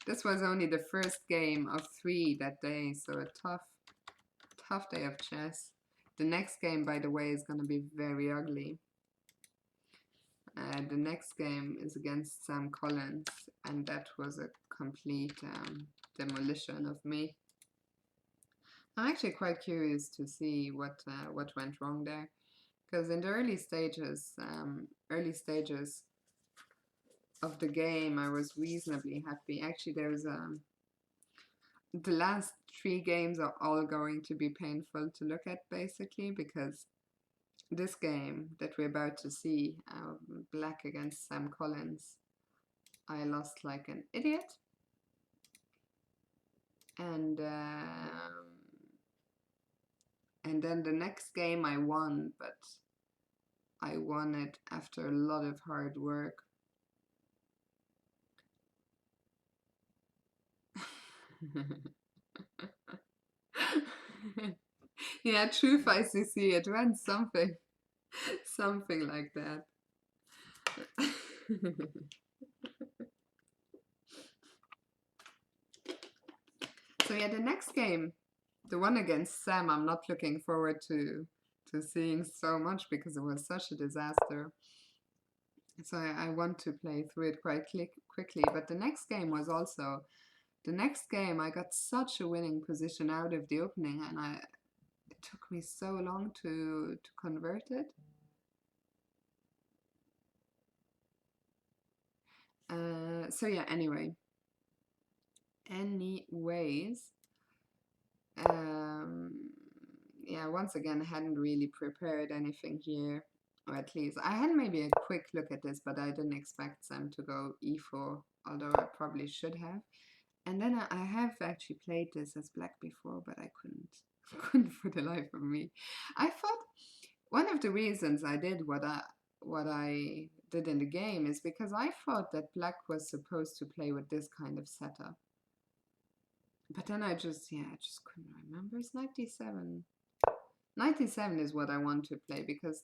This was only the first game of 3 that day, so a tough day of chess. The next game, by the way, is going to be very ugly. The next game is against Sam Collins, and that was a complete demolition of me. I'm actually quite curious to see what went wrong there, because in the early stages of the game, I was reasonably happy. Actually, there's the last 3 games are all going to be painful to look at, basically, because this game that we're about to see, Black against Sam Collins, I lost like an idiot. And then the next game I won, but I won it after a lot of hard work. Yeah, Truth ICC, it went something like that. So yeah, the next game, the one against Sam, I'm not looking forward to seeing so much because it was such a disaster. So I want to play through it quite quickly. But the next game was also, the next game I got such a winning position out of the opening, and it took me so long to convert it. So yeah, anyways, yeah, once again, I hadn't really prepared anything here, or at least I had maybe a quick look at this, but I didn't expect Sam to go e4, although I probably should have. And then I have actually played this as Black before, but I couldn't for the life of me. I thought one of the reasons I did what I did in the game is because I thought that Black was supposed to play with this kind of setup. But then I just couldn't remember. It's 97. 97 is what I want to play, because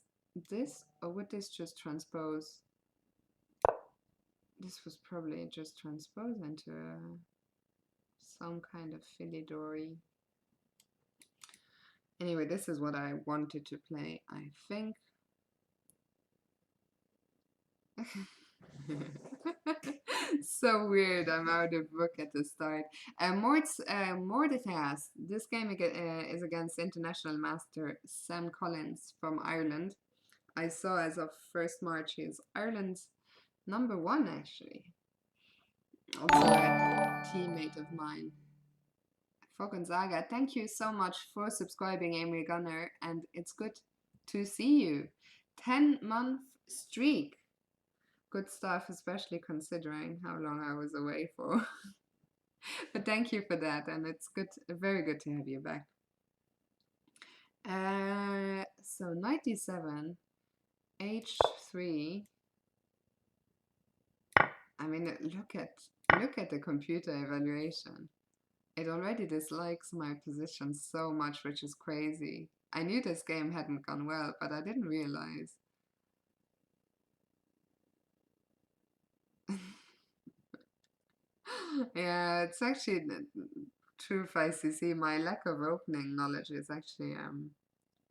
this, or would this just transpose? This was probably just transposed into a some kind of filly dory. Anyway, this is what I wanted to play, I think. So weird, I'm out of book at the start. Mordecai's. This game is against international master Sam Collins from Ireland. I saw as of 1st March he is Ireland's #1 actually. Also a teammate of mine. For Gonzaga, thank you so much for subscribing, Amy Gunner, and it's good to see you. 10-month streak. Good stuff, especially considering how long I was away for. But thank you for that, and it's good, very good to have you back. So 97, H3. I mean, look at the computer evaluation. It already dislikes my position so much, which is crazy. I knew this game hadn't gone well, but I didn't realize. Yeah, it's actually true, ICC. My lack of opening knowledge is actually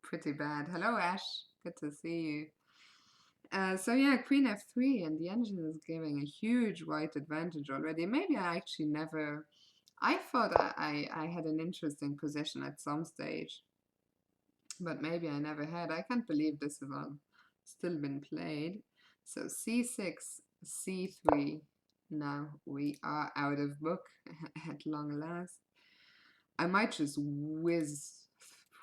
pretty bad. Hello, Ash. Good to see you. So yeah, Queen F3, and the engine is giving a huge white advantage already. Maybe I actually never... I thought I had an interesting position at some stage, but maybe I never had. I can't believe this has all still been played. So C6, C3. Now we are out of book at long last. I might just whiz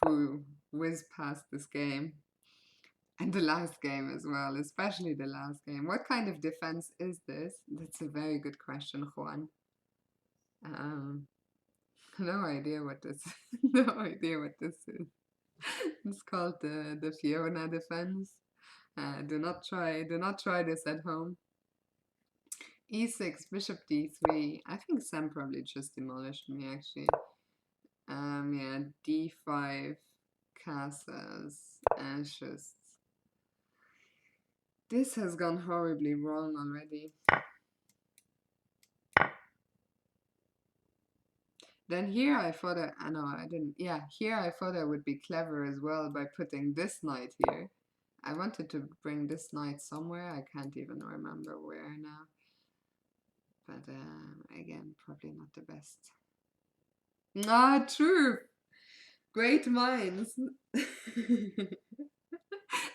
past this game. And the last game as well, especially the last game. What kind of defense is this? That's a very good question, Juan. No idea what this no idea what this is. It's called the Fiona defense. Do not try this at home. E6, bishop d3. I think Sam probably just demolished me actually. Yeah, d5, castles, ashes. This has gone horribly wrong already. Then here I thought no, I didn't. Yeah, here I thought I would be clever as well by putting this knight here. I wanted to bring this knight somewhere. I can't even remember where now. But again, probably not the best. Ah, true. Great minds.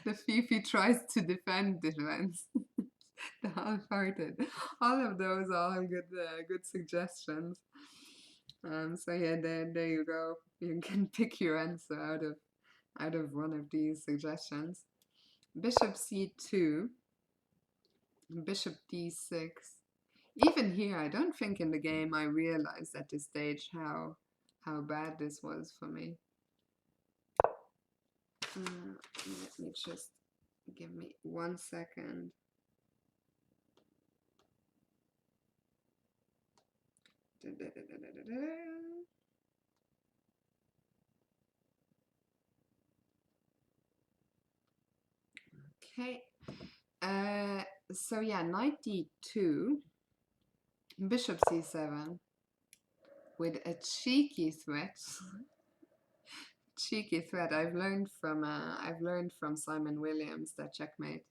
The Fifi tries to defend defense. The half-hearted. All of those are all good suggestions. So yeah, there you go. You can pick your answer out of one of these suggestions. Bishop c2, bishop d6. Even here, I don't think in the game I realized at this stage how bad this was for me. Let me just give me 1 second. Okay. So yeah, knight d2, bishop c7 with a cheeky threat. Cheeky threat. I've learned from Simon Williams that checkmate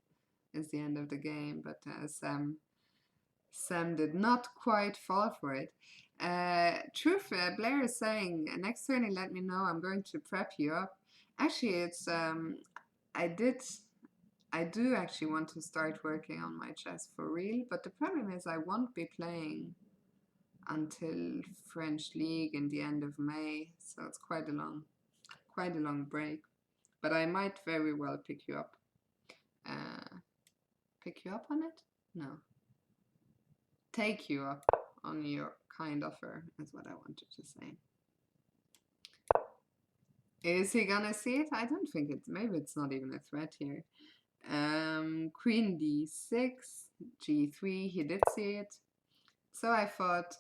is the end of the game, but Sam did not quite fall for it. Truth, Blair is saying, next turn he let me know, I'm going to prep you up. Actually, it's I do actually want to start working on my chess for real, but the problem is I won't be playing until French League in the end of May, so it's quite a long break. But I might very well pick you up. Pick you up on it? No. Take you up on your kind offer is what I wanted to say. Is he gonna see it? I don't think it's, maybe it's not even a threat here. Queen d6, g3, he did see it. So I thought,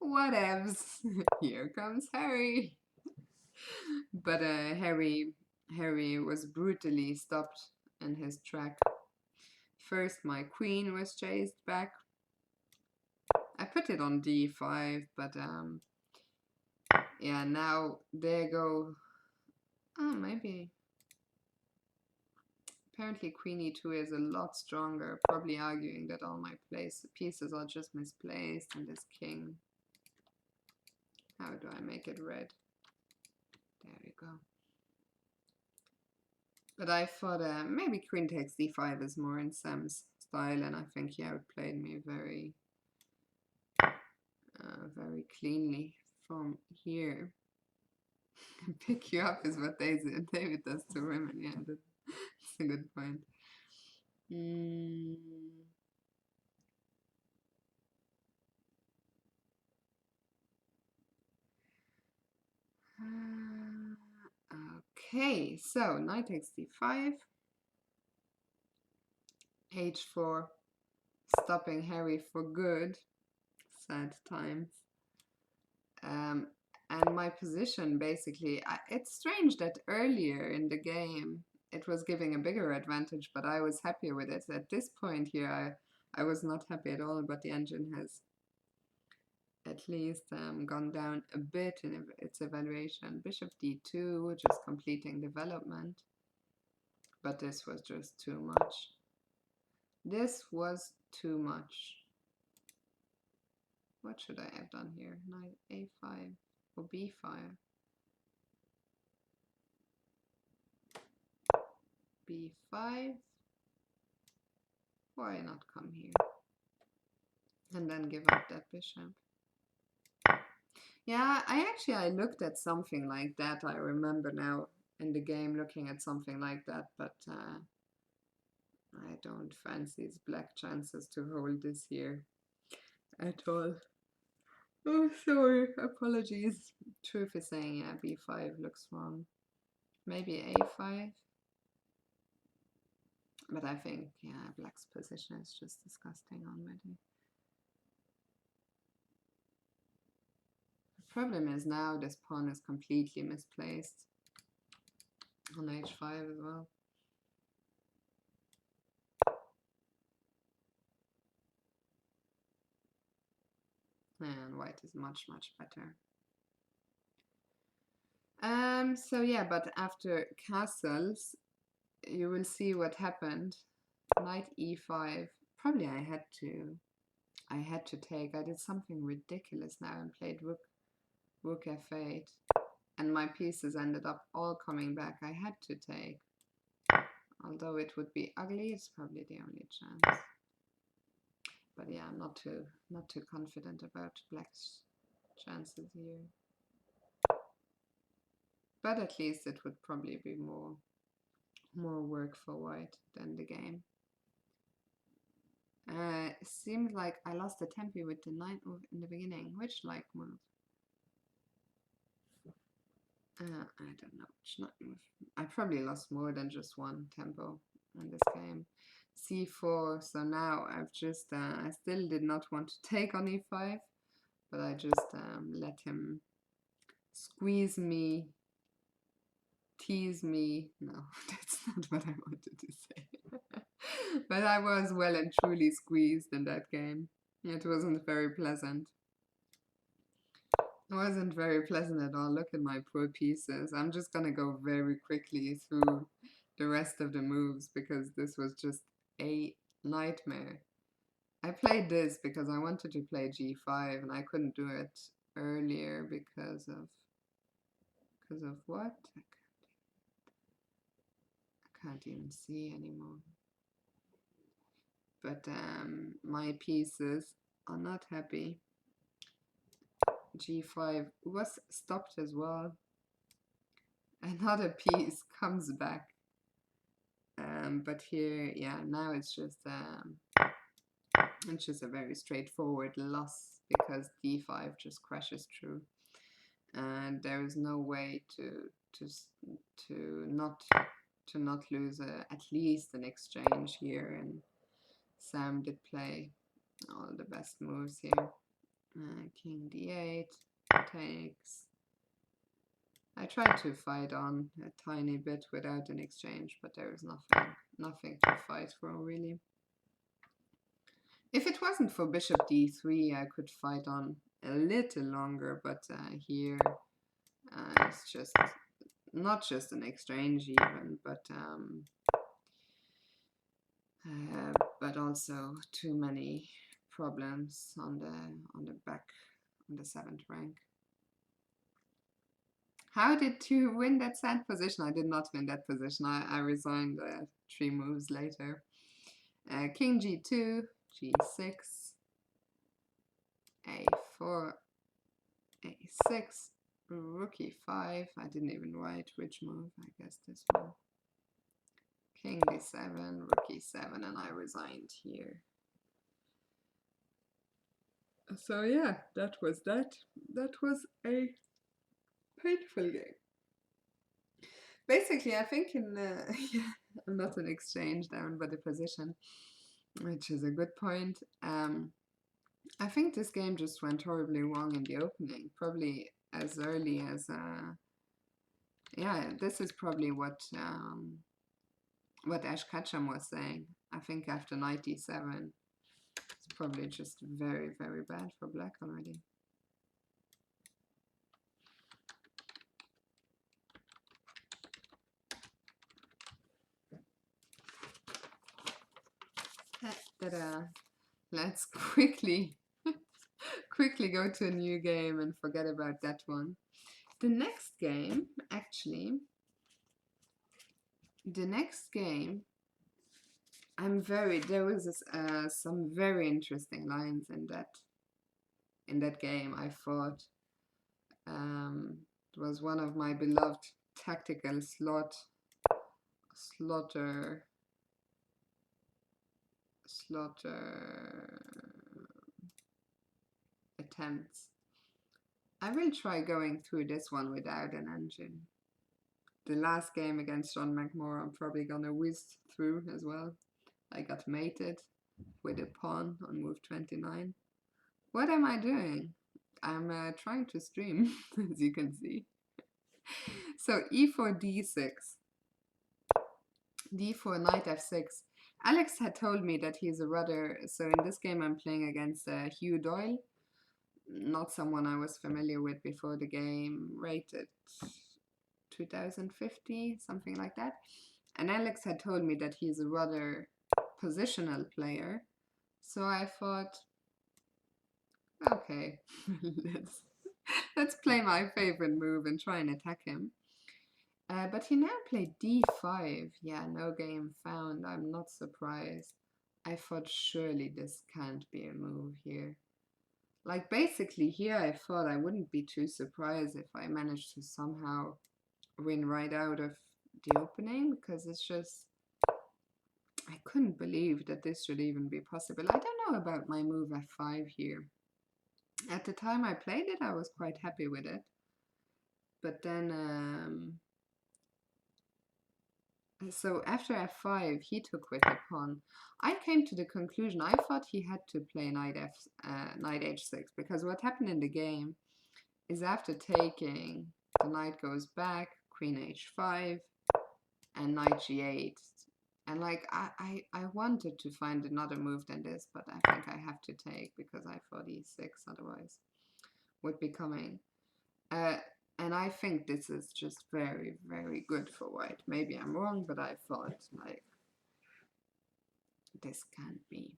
whatevs, here comes Harry. But Harry was brutally stopped in his track. First my queen was chased back, I put it on d5, but yeah, now there go. Oh, maybe. Apparently queen e2 is a lot stronger, probably arguing that all my pieces are just misplaced and this king. How do I make it red? There we go. But I thought maybe queen takes d5 is more in Sam's style, and I think he outplayed me very, very cleanly from here. Pick you up is what David does to women. Yeah, that's a good point. Okay, so knight takes d5, h4, stopping Harry for good. Sad times. And my position basically, it's strange that earlier in the game it was giving a bigger advantage, but I was happier with it. At this point here, I was not happy at all, but the engine has at least gone down a bit in its evaluation. Bishop d2, just completing development. But this was just too much. This was too much. What should I have done here? Knight a5 or b5? b5. Why not come here? And then give up that bishop. Yeah, I looked at something like that. I remember now in the game looking at something like that, but I don't fancy his black chances to hold this here at all. Oh, sorry, apologies. Truth is saying, yeah, b5 looks wrong. Maybe a5. But I think, yeah, black's position is just disgusting already. The problem is now this pawn is completely misplaced on h5 as well. And white is much, much better. So yeah, but after castles, you will see what happened. Knight e5. Probably I had to take. I did something ridiculous now and played rook f8, and my pieces ended up all coming back. I had to take. Although it would be ugly, it's probably the only chance. But yeah, I'm not too confident about black's chances here. But at least it would probably be more work for white than the game. It seems like I lost the tempo with the knight move in the beginning. Which like move? I don't know which knight move. I probably lost more than just one tempo in this game. c4. So now I've just I still did not want to take on e5, but I just let him squeeze me, tease me. No, that's not what I wanted to say. But I was well and truly squeezed in that game. It wasn't very pleasant. It wasn't very pleasant at all. Look at my poor pieces. I'm just gonna go very quickly through the rest of the moves because this was just a nightmare. I played this because I wanted to play g5 and I couldn't do it earlier because of what? I can't even see anymore. But my pieces are not happy. g5 was stopped as well. Another piece comes back. But here, yeah, now it's just a very straightforward loss because d5 just crashes through, and there is no way to not lose at least an exchange here. And Sam did play all the best moves here. King d8 takes. I tried to fight on a tiny bit without an exchange, but there is nothing to fight for really. If it wasn't for bishop d3, I could fight on a little longer, but here it's just not just an exchange even, but also too many problems on the back on the 7th rank. How did you win that sad position? I did not win that position. I resigned 3 moves later. King g2, g6, a4, a6, rook e5. I didn't even write which move. I guess this one. King d7, rook e7, and I resigned here. So yeah, that was that. That was a painful game. Basically, I think yeah, not an exchange down, but a position, which is a good point. I think this game just went horribly wrong in the opening, probably as early as yeah. This is probably what Ash Ketchum was saying. I think after knight e7, it's probably just very, very bad for black already. Ta-da. Let's quickly go to a new game and forget about that one. The next game, actually, there was this, some very interesting lines in that game. I thought it was one of my beloved tactical slaughter attempts. I will try going through this one without an engine. The last game against John McMorrow, I'm probably gonna whiz through as well. I got mated with a pawn on move 29. What am I doing? I'm trying to stream, as you can see. So e4, d6. d4, knight f6. Alex had told me that he's a rather... So in this game I'm playing against Hugh Doyle. Not someone I was familiar with before the game, rated 2050, something like that. And Alex had told me that he's a rather positional player. So I thought, okay, let's play my favorite move and try and attack him. But he now played d5. Yeah, no game found. I'm not surprised. I thought surely this can't be a move here. Like basically here I thought I wouldn't be too surprised if I managed to somehow win right out of the opening, because it's just, I couldn't believe that this should even be possible. I don't know about my move f5 here. At the time I played it, I was quite happy with it. But then, so after f5, he took with the pawn. I came to the conclusion, I thought he had to play knight h6, because what happened in the game is after taking, the knight goes back, queen h5, and knight g8. And like, I wanted to find another move than this, but I think I have to take, because I thought e6 otherwise would be coming. And I think this is just very, very good for white. Maybe I'm wrong, but I thought, like, this can't be.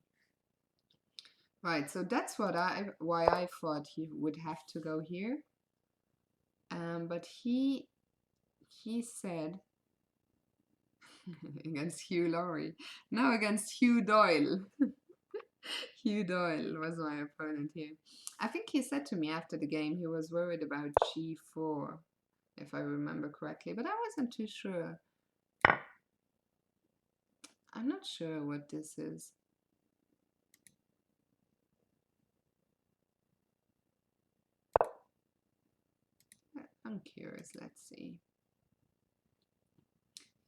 Right, so that's why I thought he would have to go here. But he said, against Hugh Laurie. No, against Hugh Doyle. Hugh Doyle was my opponent here. I think he said to me after the game he was worried about g4, if I remember correctly, but I wasn't too sure. I'm not sure what this is. I'm curious, let's see.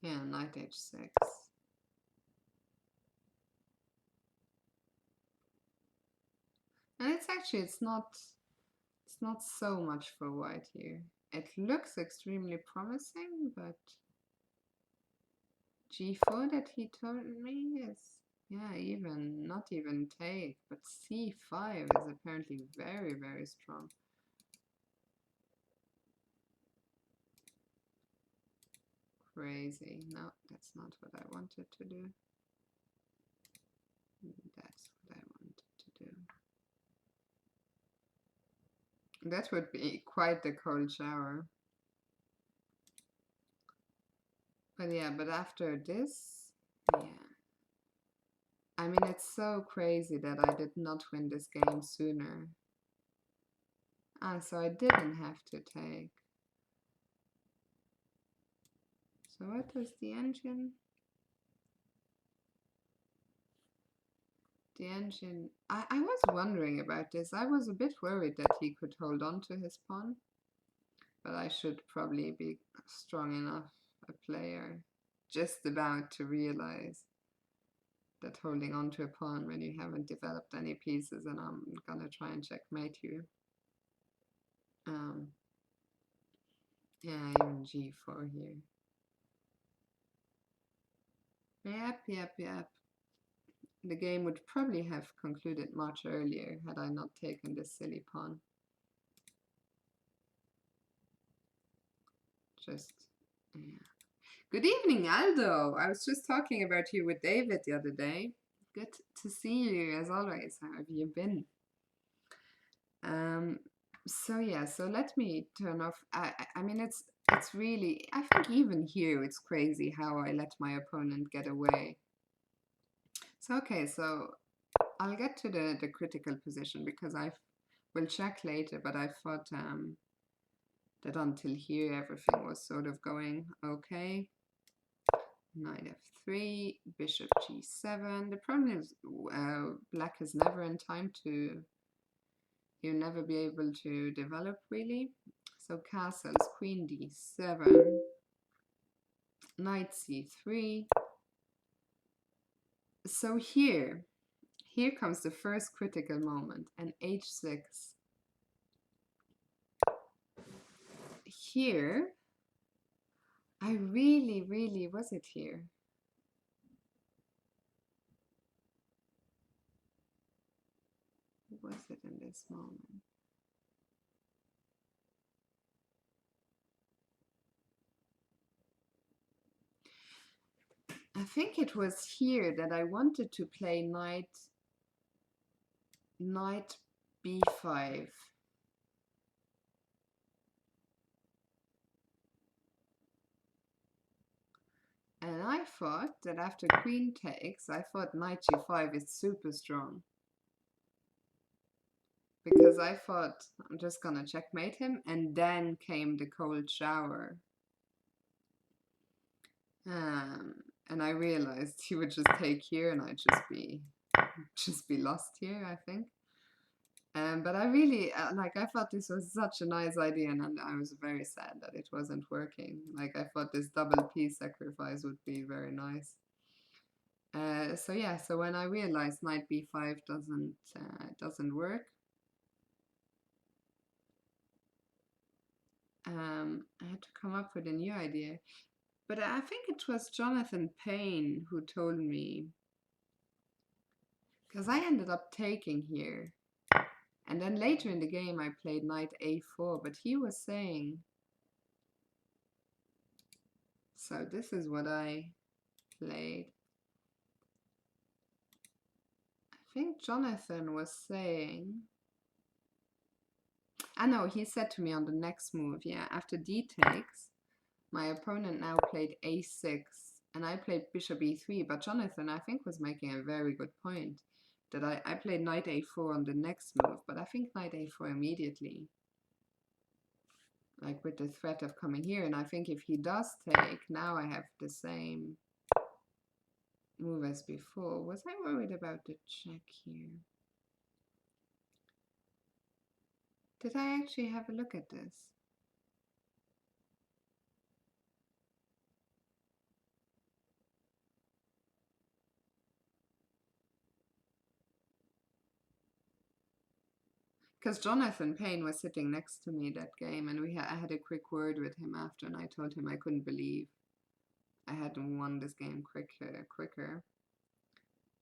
Yeah, knight h6. And it's not so much for white here. It looks extremely promising, but g4 that he told me Yeah, even, not even take, but c5 is apparently very, very strong. Crazy. No, that's not what I wanted to do. That's what I wanted to do. That would be quite the cold shower. But yeah, but after this, yeah. I mean, it's so crazy that I did not win this game sooner. Ah, so I didn't have to take. So what was the engine? The engine... I was wondering about this. I was a bit worried that he could hold on to his pawn. But I should probably be strong enough a player. Just about to realize that holding on to a pawn when you haven't developed any pieces, and I'm gonna try and checkmate you. Yeah, even g4 here. Yep. The game would probably have concluded much earlier had I not taken this silly pawn. Just, yeah. Good evening, Aldo. I was just talking about you with David the other day. Good to see you as always. How have you been? So yeah, so let me turn off. I mean, it's really, I think even here it's crazy how I let my opponent get away. So okay, so I'll get to the critical position because I will check later, but I thought that until here everything was sort of going okay. Knight f3, bishop g7. The problem is black is never in time to, you'll never be able to develop really. So castles, queen d7, knight c3. So here comes the first critical moment, and h6. Here, I really, was it here? Was it in this moment? I think it was here that I wanted to play knight b5. And I thought that after queen takes, I thought knight g5 is super strong. Because I thought I'm just gonna checkmate him, and then came the cold shower. And I realized he would just take here and I'd just be lost here, I think. But I really, I thought this was such a nice idea, and I was very sad that it wasn't working. Like, I thought this double piece sacrifice would be very nice. So yeah, so when I realized knight b5 doesn't work, I had to come up with a new idea. But I think it was Jonathan Payne who told me, because I ended up taking here. And then later in the game I played knight a4, but he was saying, so this is what I played. I think Jonathan was saying, I know, he said to me on the next move, yeah, after d takes, my opponent now played a6, and I played bishop e3, but Jonathan, I think, was making a very good point, that I played knight a4 on the next move, but I think knight a4 immediately, like with the threat of coming here, and I think if he does take, now I have the same move as before. Was I worried about the check here? Did I actually have a look at this? Because Jonathan Payne was sitting next to me that game, and I had a quick word with him after, and I told him I couldn't believe I hadn't won this game quicker.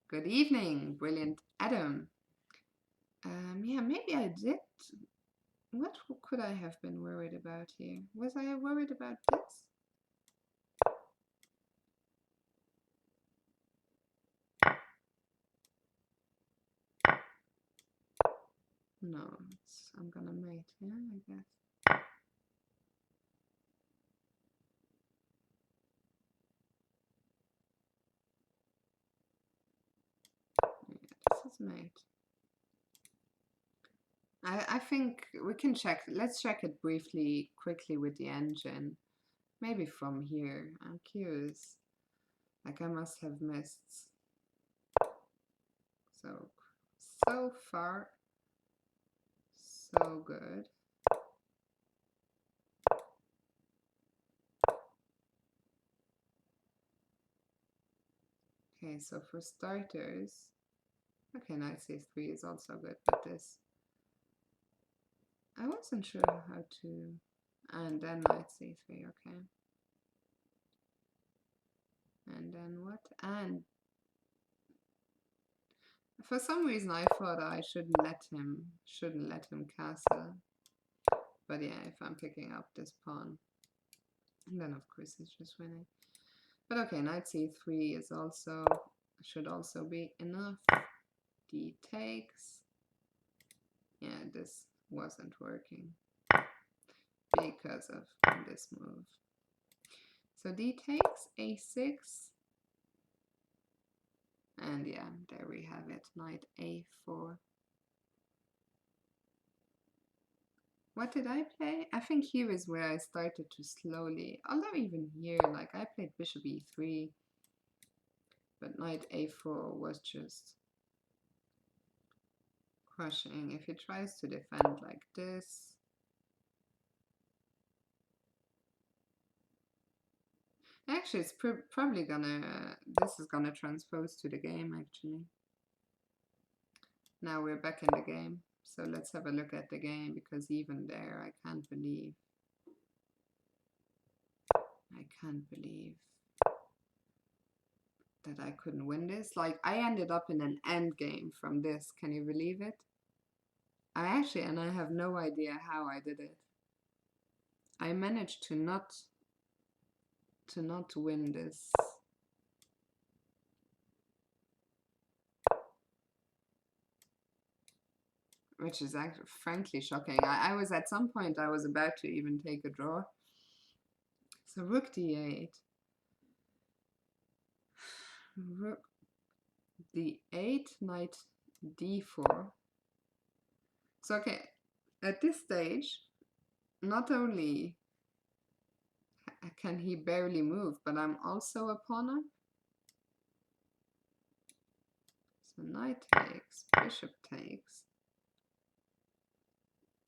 Good evening, brilliant Adam. Yeah, maybe I did. What could I have been worried about here? Was I worried about this? No, I'm gonna mate, yeah, I guess. Yeah, this is mate. I think we can check. Let's check it briefly, quickly with the engine. Maybe from here. I'm curious. Like I must have missed. So far, so good. Okay, so for starters, okay, knight c3 is also good, but this, I wasn't sure how to, and then knight c3, okay. And then what? And for some reason I thought I shouldn't let him castle. But yeah, if I'm picking up this pawn, and then of course it's just winning. But okay, knight c3 is also, should also be enough. D takes. Yeah, this wasn't working because of this move. So D takes, A6. And yeah, there we have it, knight A4. What did I play? I think here is where I started to slowly, although even here, like I played bishop E3, but knight A4 was just crushing. If he tries to defend like this, actually it's probably gonna, this is gonna transpose to the game actually. Now we're back in the game. So let's have a look at the game, because even there I can't believe that I couldn't win this. Like I ended up in an end game from this. Can you believe it? And I have no idea how I did it. I managed to not win this. Which is actually frankly shocking. I was at some point I was about to even take a draw. So rook d8. Rook d8, knight d4. So okay, at this stage, not only can he barely move, but I'm also a pawn up. So knight takes, bishop takes,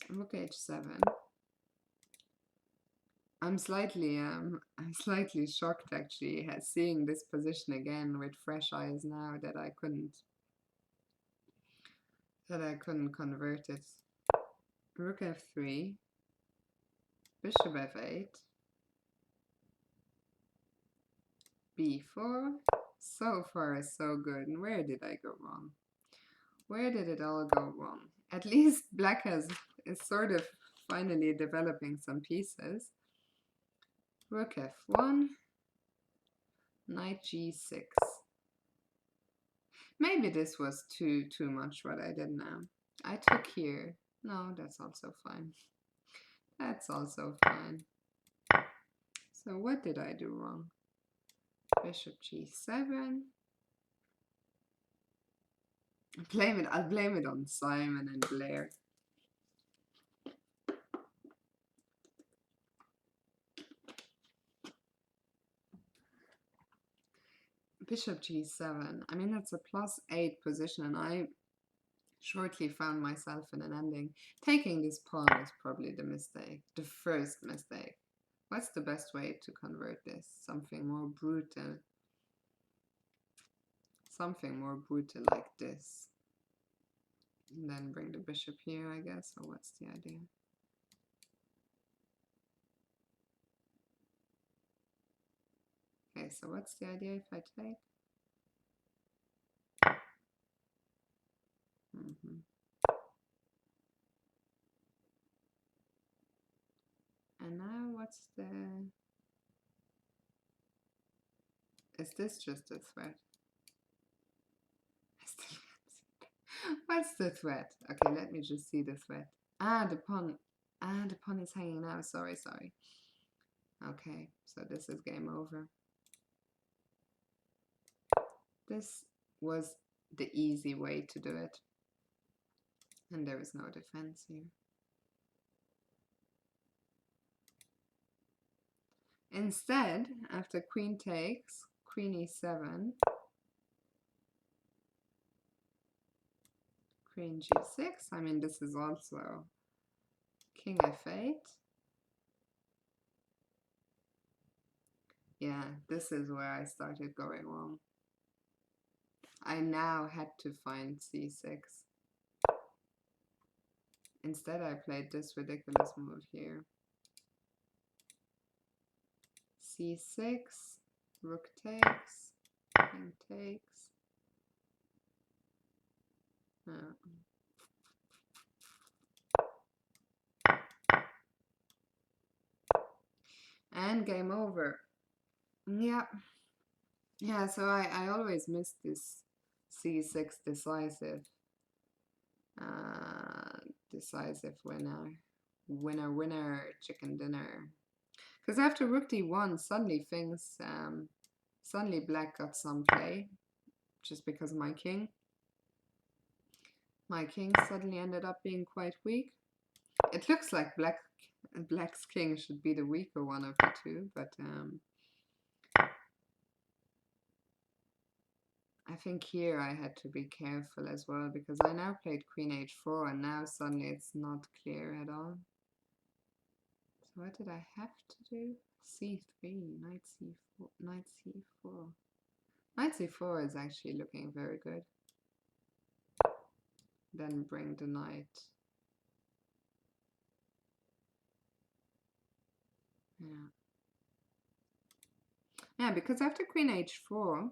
rook h7. I'm slightly shocked actually, seeing this position again with fresh eyes now, that I couldn't convert it. Rook f3, bishop f8, b4. So far so good. And where did I go wrong? Where did it all go wrong? At least black is sort of finally developing some pieces. Rook f1, knight g6. Maybe this was too much what I did now. I took here. No, that's also fine. That's also fine. So what did I do wrong? Bishop g7. I'll blame it on Simon and Blair. Bishop g7. I mean, it's a +8 position, and I shortly found myself in an ending. Taking this pawn is probably the mistake, the first mistake. What's the best way to convert this? Something more brutal. Something more brutal like this. And then bring the bishop here, I guess, or what's the idea? Okay, so what's the idea if I take? And now what's the... Is this just a threat? What's the threat? Okay, let me just see the threat. Ah, the pawn. Ah, the pawn is hanging now. Sorry. Okay, so this is game over. This was the easy way to do it. And there is no defense here. Instead, after queen takes, queen e7, queen g6. I mean, this is also king f8. Yeah, this is where I started going wrong. I now had to find c6. Instead, I played this ridiculous move here. c6, rook takes, king takes. And game over. Yeah. Yeah, so I always miss this c6 decisive. Decisive winner. Winner, chicken dinner. Because after rook d1, suddenly things, suddenly black got some play. Just because of my king. My king suddenly ended up being quite weak. It looks like black's king should be the weaker one of the two, but I think here I had to be careful as well, because I now played queen h4 and now suddenly it's not clear at all. So what did I have to do? c3, knight c4, knight c4. Knight c4 is actually looking very good. Then bring the knight. Yeah. Yeah, because after queen h4,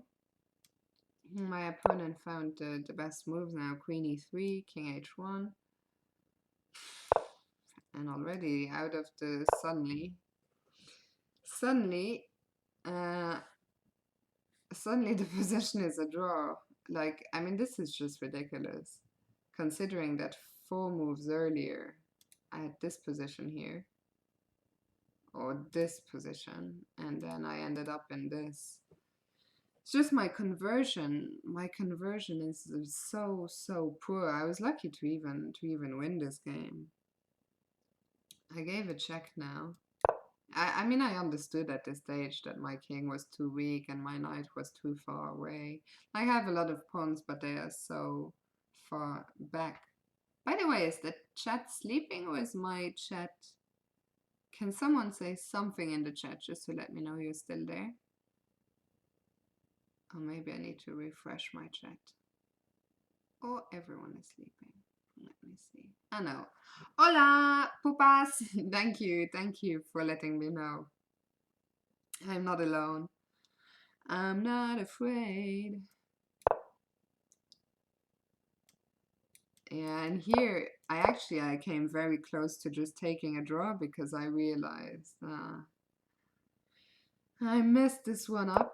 my opponent found the best moves now. Queen e3, king h1. And already out of the suddenly the position is a draw. Like, I mean, this is just ridiculous. Considering that 4 moves earlier, I had this position here. Or this position. And then I ended up in this. It's just my conversion. My conversion is so poor. I was lucky to even win this game. I gave a check now. I mean, I understood at this stage that my king was too weak and my knight was too far away. I have a lot of pawns, but they are so far back. By the way, is the chat sleeping or is my chat... Can someone say something in the chat just to let me know you're still there? Or maybe I need to refresh my chat. Or everyone is sleeping. Let me see. I know. Hola, pupas! Thank you for letting me know. I'm not alone. I'm not afraid. Yeah, and here I came very close to just taking a draw because I realized I messed this one up.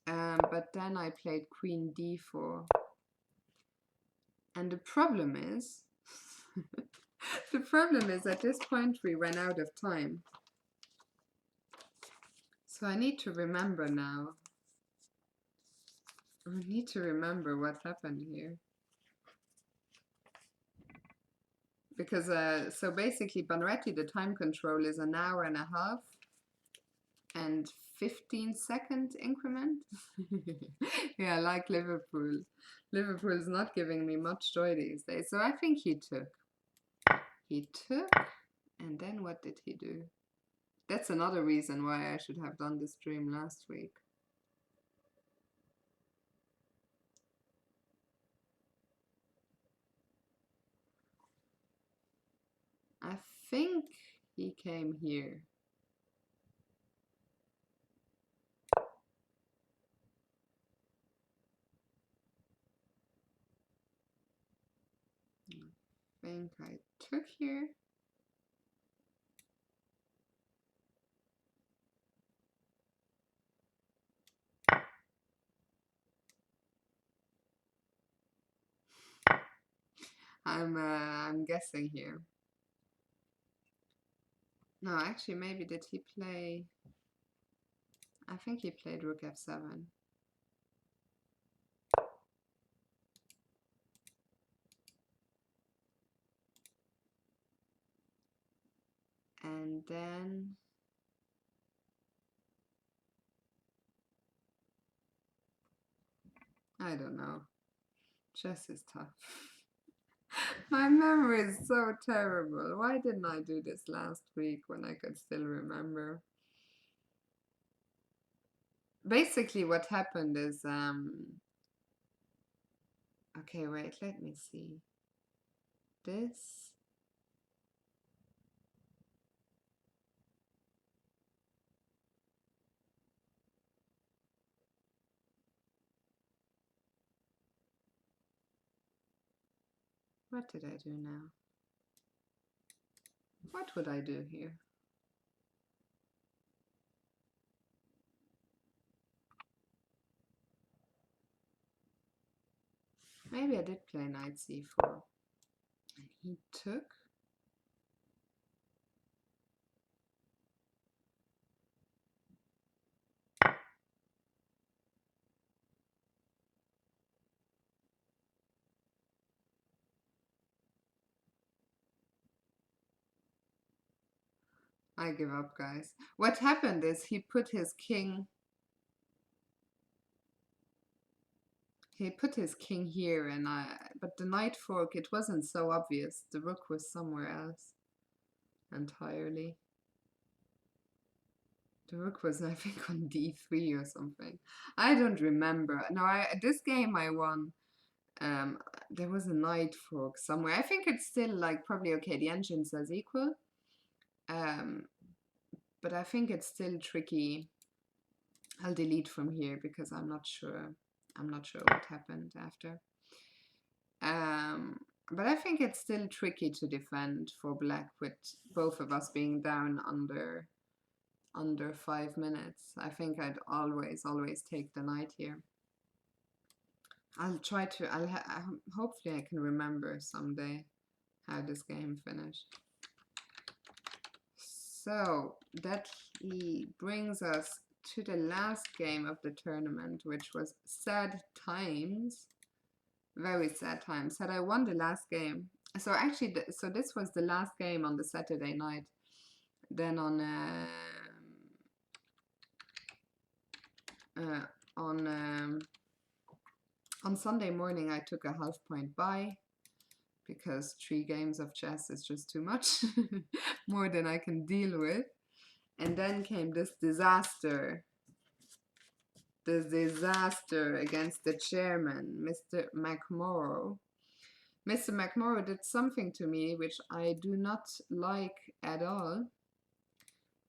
But then I played queen d4. And the problem is at this point we ran out of time. So I need to remember now. I need to remember what happened here. Because, so basically Bunratty, the time control is an hour and a half and 15-second increment. Yeah, like Liverpool. Liverpool's not giving me much joy these days. So I think he took. And then what did he do? That's another reason why I should have done this stream last week. I think he came here. think I took here. I'm guessing here. No, actually, maybe did he play? I think he played rook f7. And then I don't know. Chess is tough. My memory is so terrible. Why didn't I do this last week when I could still remember? Basically, what happened is, okay, wait, let me see. This. What did I do now? What would I do here? Maybe I did play knight c4. And he took. I give up, guys. What happened is he put his king. He put his king here, and but the knight fork, it wasn't so obvious. The rook was somewhere else entirely. The rook was, I think, on d3 or something. I don't remember. No, this game I won. There was a knight fork somewhere. I think it's still like probably okay. The engine says equal. But I think it's still tricky. I'll delete from here because I'm not sure. I'm not sure what happened after. But I think it's still tricky to defend for black with both of us being down under 5 minutes. I think I'd always take the knight here. I'll try to. Hopefully I can remember someday how this game finished. So that brings us to the last game of the tournament, which was sad times. Very sad times. Had I won the last game, so actually, so this was the last game on the Saturday night. Then on Sunday morning, I took a half point bye because 3 games of chess is just too much, more than I can deal with. And then came this disaster. This disaster against the chairman, Mr. McMorrow. Mr. McMorrow did something to me which I do not like at all,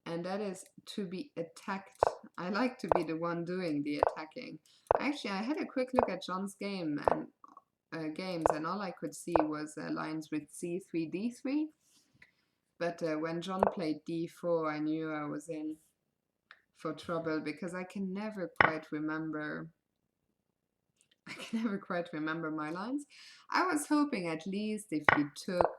and that is to be attacked. I like to be the one doing the attacking. Actually, I had a quick look at John's game and games, and all I could see was lines with c3, d3. But when John played d4, I knew I was in for trouble because I can never quite remember. I can never quite remember my lines. I was hoping at least if he took,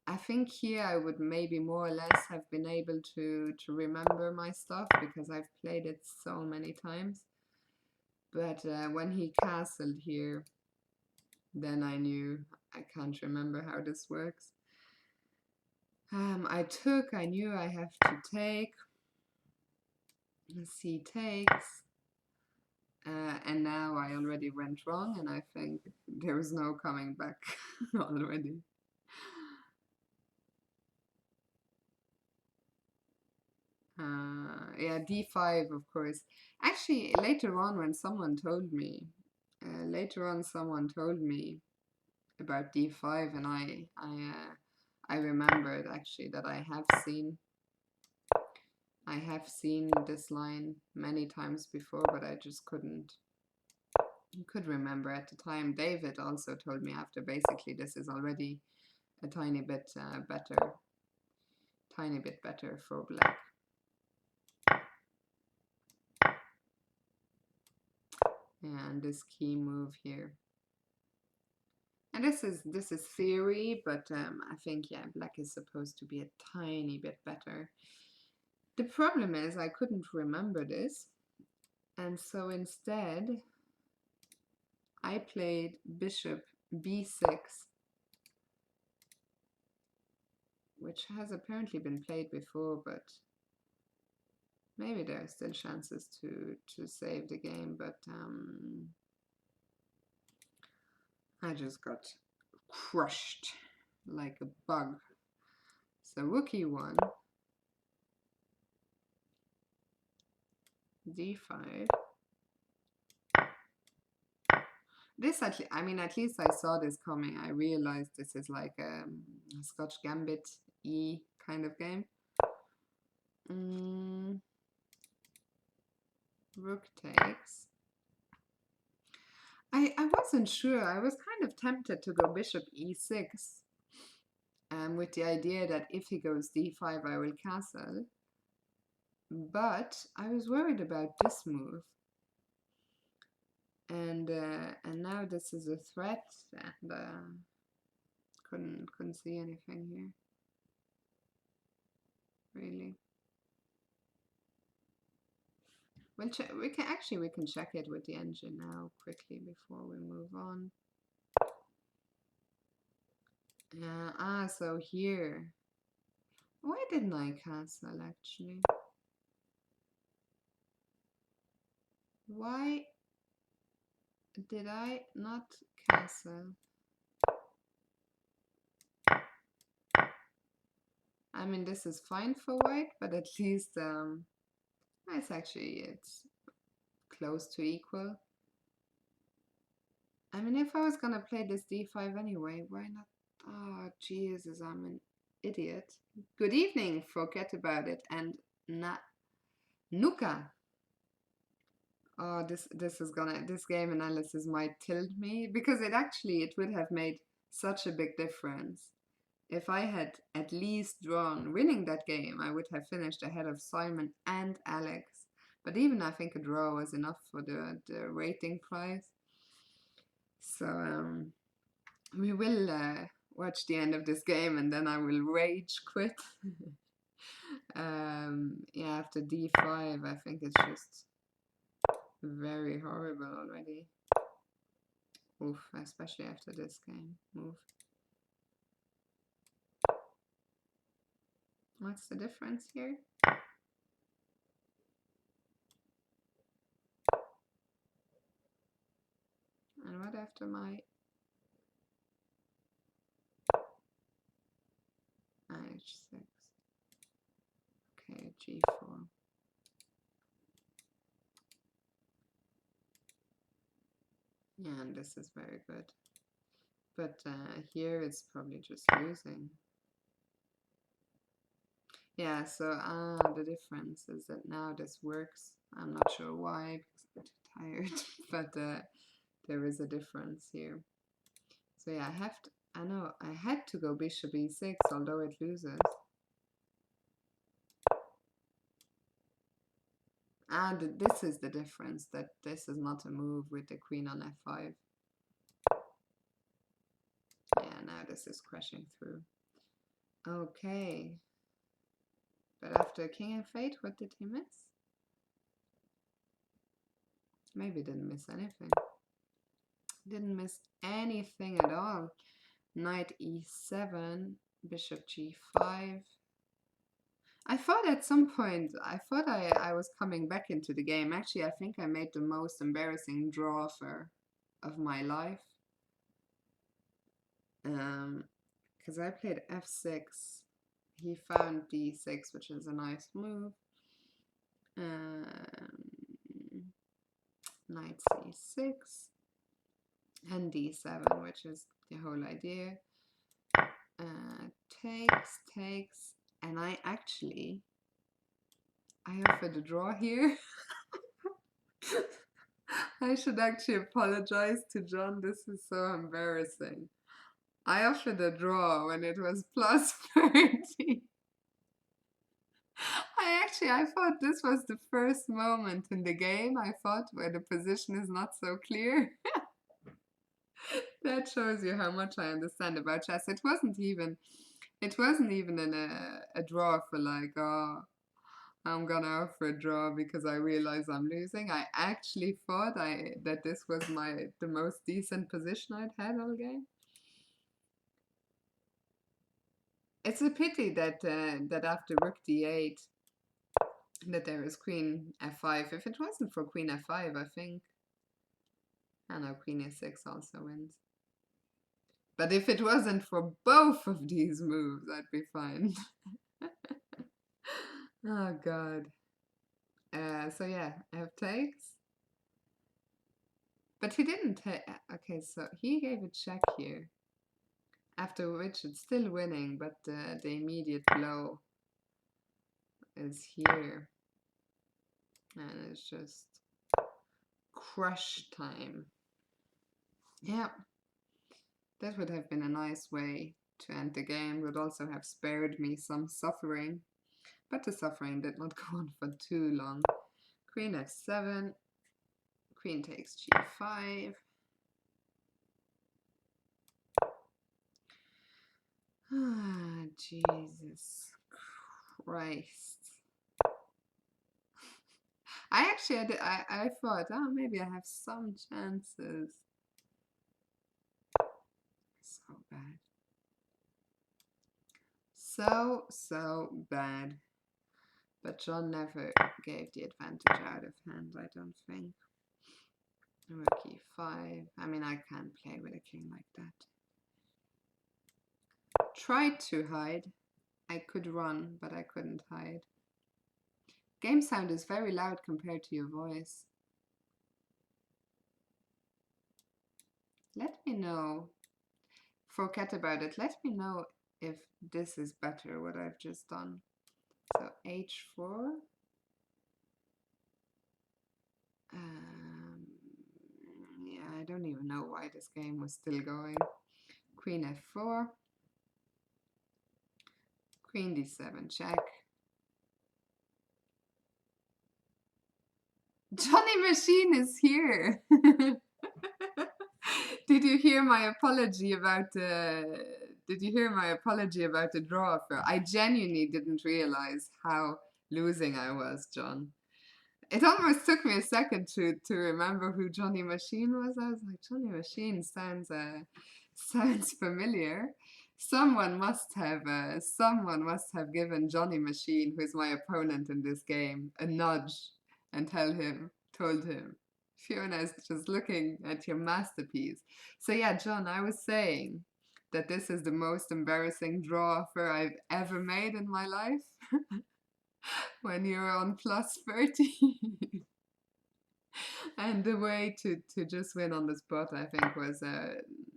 I think here I would maybe more or less have been able to remember my stuff because I've played it so many times. But when he castled here, then I knew I can't remember how this works. I knew I have to take. C takes. And now I already went wrong, and I think there is no coming back already. Yeah, d5, of course. Actually, later on when someone told me, about d5, and I remembered actually that I have seen this line many times before, but I just could remember at the time. David also told me after, basically this is already a tiny bit better for black. And this key move here. And this is theory, but I think, yeah, black is supposed to be a tiny bit better. The problem is I couldn't remember this, and so instead I played bishop b6, which has apparently been played before, but maybe there are still chances to save the game, but I just got crushed like a bug. So rook e1, d5. This, at least I saw this coming. I realized this is like a Scotch Gambit E kind of game. Rook takes. I wasn't sure. I was kind of tempted to go bishop e6, with the idea that if he goes d5, I will castle. But I was worried about this move. And now this is a threat, and couldn't see anything here, really. We'll check. We can check it with the engine now quickly before we move on. So here, why didn't I castle actually? Why did I not castle? I mean, this is fine for white, but at least it's close to equal. I mean, if I was gonna play this d5 anyway, why not? Oh, Jesus, I'm an idiot. Good evening, forget about it, and Nuka. Oh, this game analysis might tilt me, because it would have made such a big difference. If I had at least drawn winning that game, I would have finished ahead of Simon and Alex. But even I think a draw was enough for the rating prize. So we will watch the end of this game, and then I will rage quit. Yeah, after d5, I think it's just very horrible already. Oof, especially after this game move. What's the difference here? And what after my h6? Okay, g4. Yeah, and this is very good. But here it's probably just losing. Yeah, so the difference is that now this works. I'm not sure why, because I'm too tired, but there is a difference here. So yeah, I had to go bishop e6, although it loses. And this is the difference, that this is not a move with the queen on f5. Yeah, now this is crashing through. Okay. But after king and fate, what did he miss? Maybe didn't miss anything. Didn't miss anything at all. Knight e7, bishop g5. I thought at some point, I was coming back into the game. Actually, I think I made the most embarrassing draw of my life. Because I played f6. He found d6, which is a nice move. Knight c6. And d7, which is the whole idea. Takes, and I offered a draw here. I should actually apologize to John. This is so embarrassing. I offered a draw when it was plus 30. I thought this was the first moment in the game, I thought, where the position is not so clear. That shows you how much I understand about chess. It wasn't even a draw for like, oh, I'm gonna offer a draw because I realize I'm losing. I actually thought that this was the most decent position I'd had all game. It's a pity that that after rook d8 that there is queen f5. If it wasn't for queen f5, I think. I know queen e6 also wins. But if it wasn't for both of these moves, I'd be fine. Oh god. So yeah, f takes. But he didn't take. Okay, so he gave a check here. After which it's still winning, but the immediate blow is here. And it's just crush time. Yeah, that would have been a nice way to end the game. Would also have spared me some suffering. But the suffering did not go on for too long. Queen f7. Queen takes g5. Ah, Jesus Christ. I thought, oh, maybe I have some chances. So bad. So bad. But John never gave the advantage out of hand, I don't think. Rook e5. I mean, I can't play with a king like that. Tried to hide. I could run, but I couldn't hide. Game sound is very loud compared to your voice. Let me know. Forget about it. Let me know if this is better, what I've just done. So h4. Yeah, I don't even know why this game was still going. Queen f4. Queen d7 check. Johnny Machine is here. Did you hear my apology about the draw offer? I genuinely didn't realize how losing I was, John. It almost took me a second to remember who Johnny Machine was. I was like, Johnny Machine sounds familiar. Someone must have given Johnny Machine, who's my opponent in this game, a nudge and told him, Fiona's just looking at your masterpiece. So yeah, John, I was saying that this is the most embarrassing draw offer I've ever made in my life. When you're on plus 30. And the way to just win on the spot, I think, was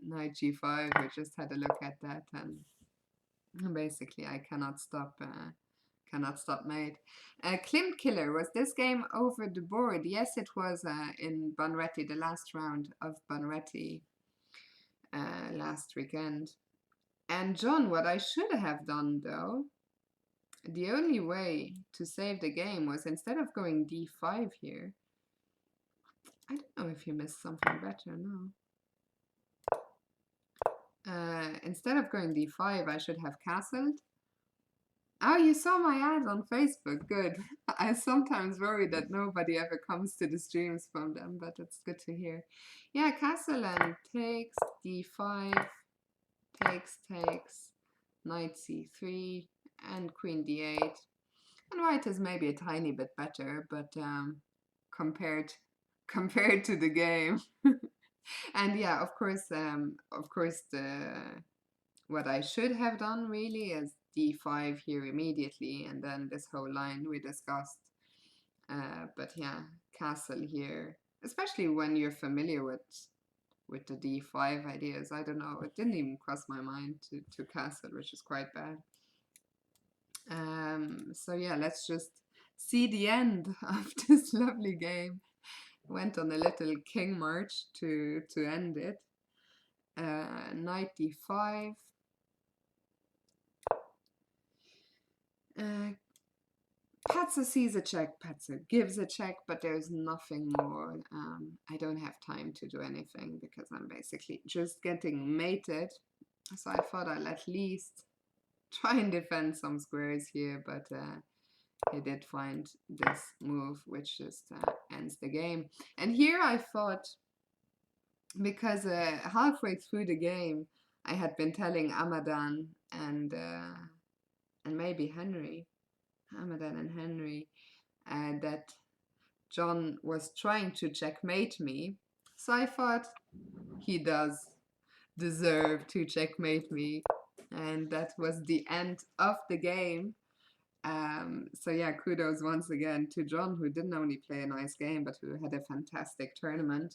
knight g5. We just had a look at that, and basically I cannot stop mate. Klimt Killer, was this game over the board? Yes, it was in Bunratty, the last round of Bunratty last weekend. And John, what I should have done though, the only way to save the game was, instead of going d5 here, I don't know if you missed something better, no. Instead of going d5, I should have castled. Oh, you saw my ad on Facebook, good. I sometimes worry that nobody ever comes to the streams from them, but it's good to hear. Yeah, castle and takes, d5, takes, knight c3, and queen d8. And white is maybe a tiny bit better, but compared to the game. And yeah, of course, what I should have done really is d5 here immediately, and then this whole line we discussed. But yeah, castle here, especially when you're familiar with the d5 ideas. I don't know, it didn't even cross my mind to castle, which is quite bad. So yeah, let's just see the end of this lovely game. Went on a little king march to end it. knight d5. Patzer sees a check, Patzer gives a check, but there's nothing more. I don't have time to do anything because I'm basically just getting mated. So I thought I'll at least try and defend some squares here, but he did find this move, which just ends the game. And here I thought, because halfway through the game, I had been telling Amadan and maybe Henry, Amadan and Henry, that John was trying to checkmate me. So I thought he does deserve to checkmate me. And that was the end of the game. So yeah, kudos once again to John, who didn't only play a nice game, but who had a fantastic tournament.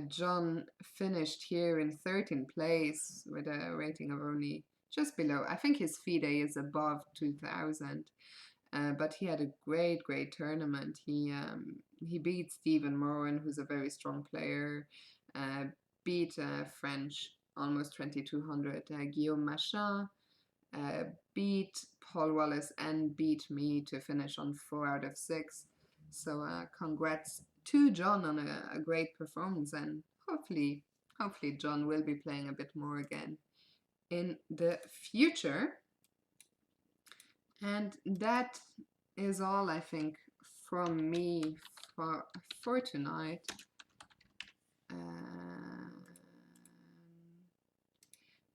John finished here in 13th place with a rating of only just below. I think his FIDE is above 2000, but he had a great tournament. He beat Stephen Moran, who's a very strong player, beat French almost 2200, Guillaume Machin, beat Paul Wallace, and beat me to finish on 4 out of 6. So congrats to John on a great performance, and hopefully John will be playing a bit more again in the future. And that is all, I think, from me for tonight.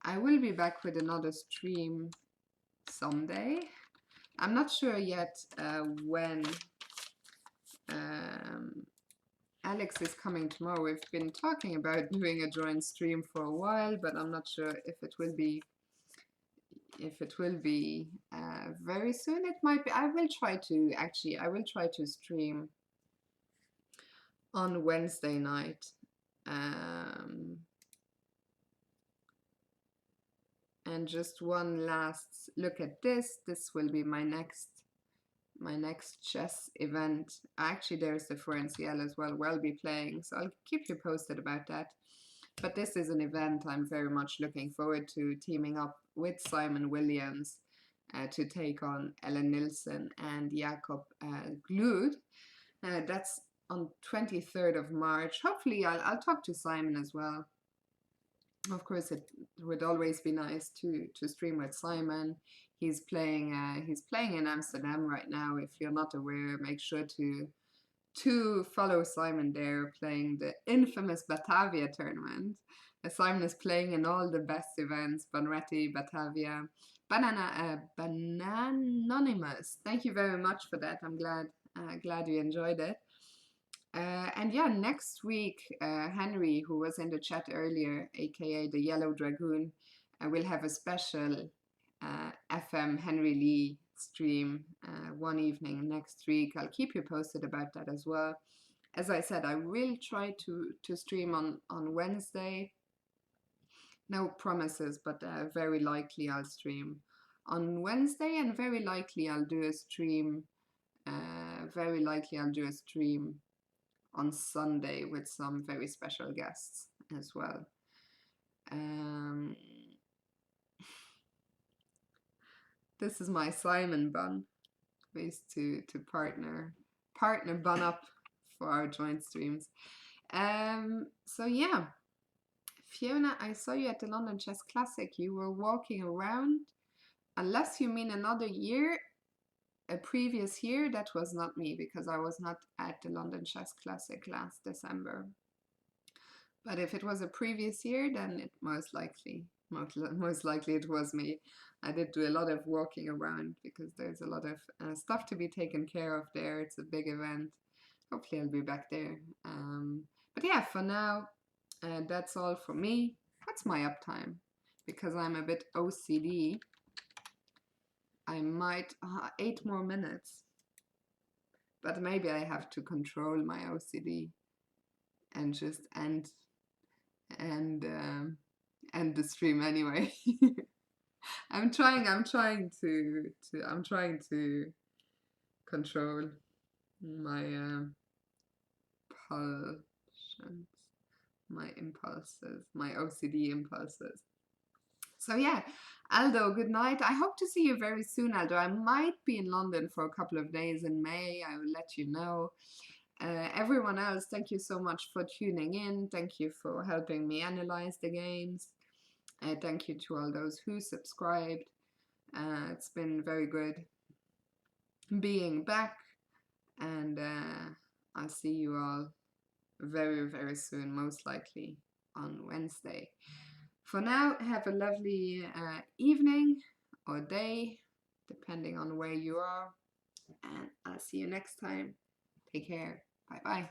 I will be back with another stream someday. I'm not sure yet when Alex is coming tomorrow. We've been talking about doing a joint stream for a while, but I'm not sure if it will be very soon. It might be. I will try to stream on Wednesday night. And just one last look at this. This will be my next chess event. Actually, there's the Forencial as well. We'll be playing, so I'll keep you posted about that. But this is an event I'm very much looking forward to, teaming up with Simon Williams to take on Ellen Nilsson and Jakob Glud. That's on 23rd of March. Hopefully, I'll talk to Simon as well. Of course, it would always be nice to stream with Simon. He's playing in Amsterdam right now. If you're not aware, make sure to follow Simon there, playing the infamous Batavia tournament. Simon is playing in all the best events: Bunratty, Batavia, Bananonymous. Thank you very much for that. I'm glad you enjoyed it. And yeah, next week, Henry, who was in the chat earlier, aka the Yellow Dragoon, will have a special FM Henry Lee stream one evening next week. I'll keep you posted about that as well. As I said, I will try to stream on Wednesday. No promises, but very likely I'll stream on Wednesday, and very likely I'll do a stream. On Sunday with some very special guests as well. This is my Simon bun. Ways to partner bun up for our joint streams. So yeah, Fiona, I saw you at the London Chess Classic. You were walking around. Unless you mean another year, a previous year, that was not me, because I was not at the London Chess Classic last December. But if it was a previous year, then it most likely it was me. I did do a lot of walking around because there's a lot of stuff to be taken care of there. It's a big event. Hopefully I'll be back there. But yeah, for now, that's all for me. What's my uptime? Because I'm a bit OCD, I might 8 more minutes, but maybe I have to control my OCD and just end the stream anyway. I'm trying to control my pulsions. my impulses, my OCD impulses. So yeah, Aldo, good night. I hope to see you very soon, Aldo. I might be in London for a couple of days in May. I will let you know. Everyone else, thank you so much for tuning in. Thank you for helping me analyze the games. Thank you to all those who subscribed. It's been very good being back, and I'll see you all very, very soon, most likely on Wednesday. For now, have a lovely evening or day, depending on where you are, and I'll see you next time. Take care. Bye bye.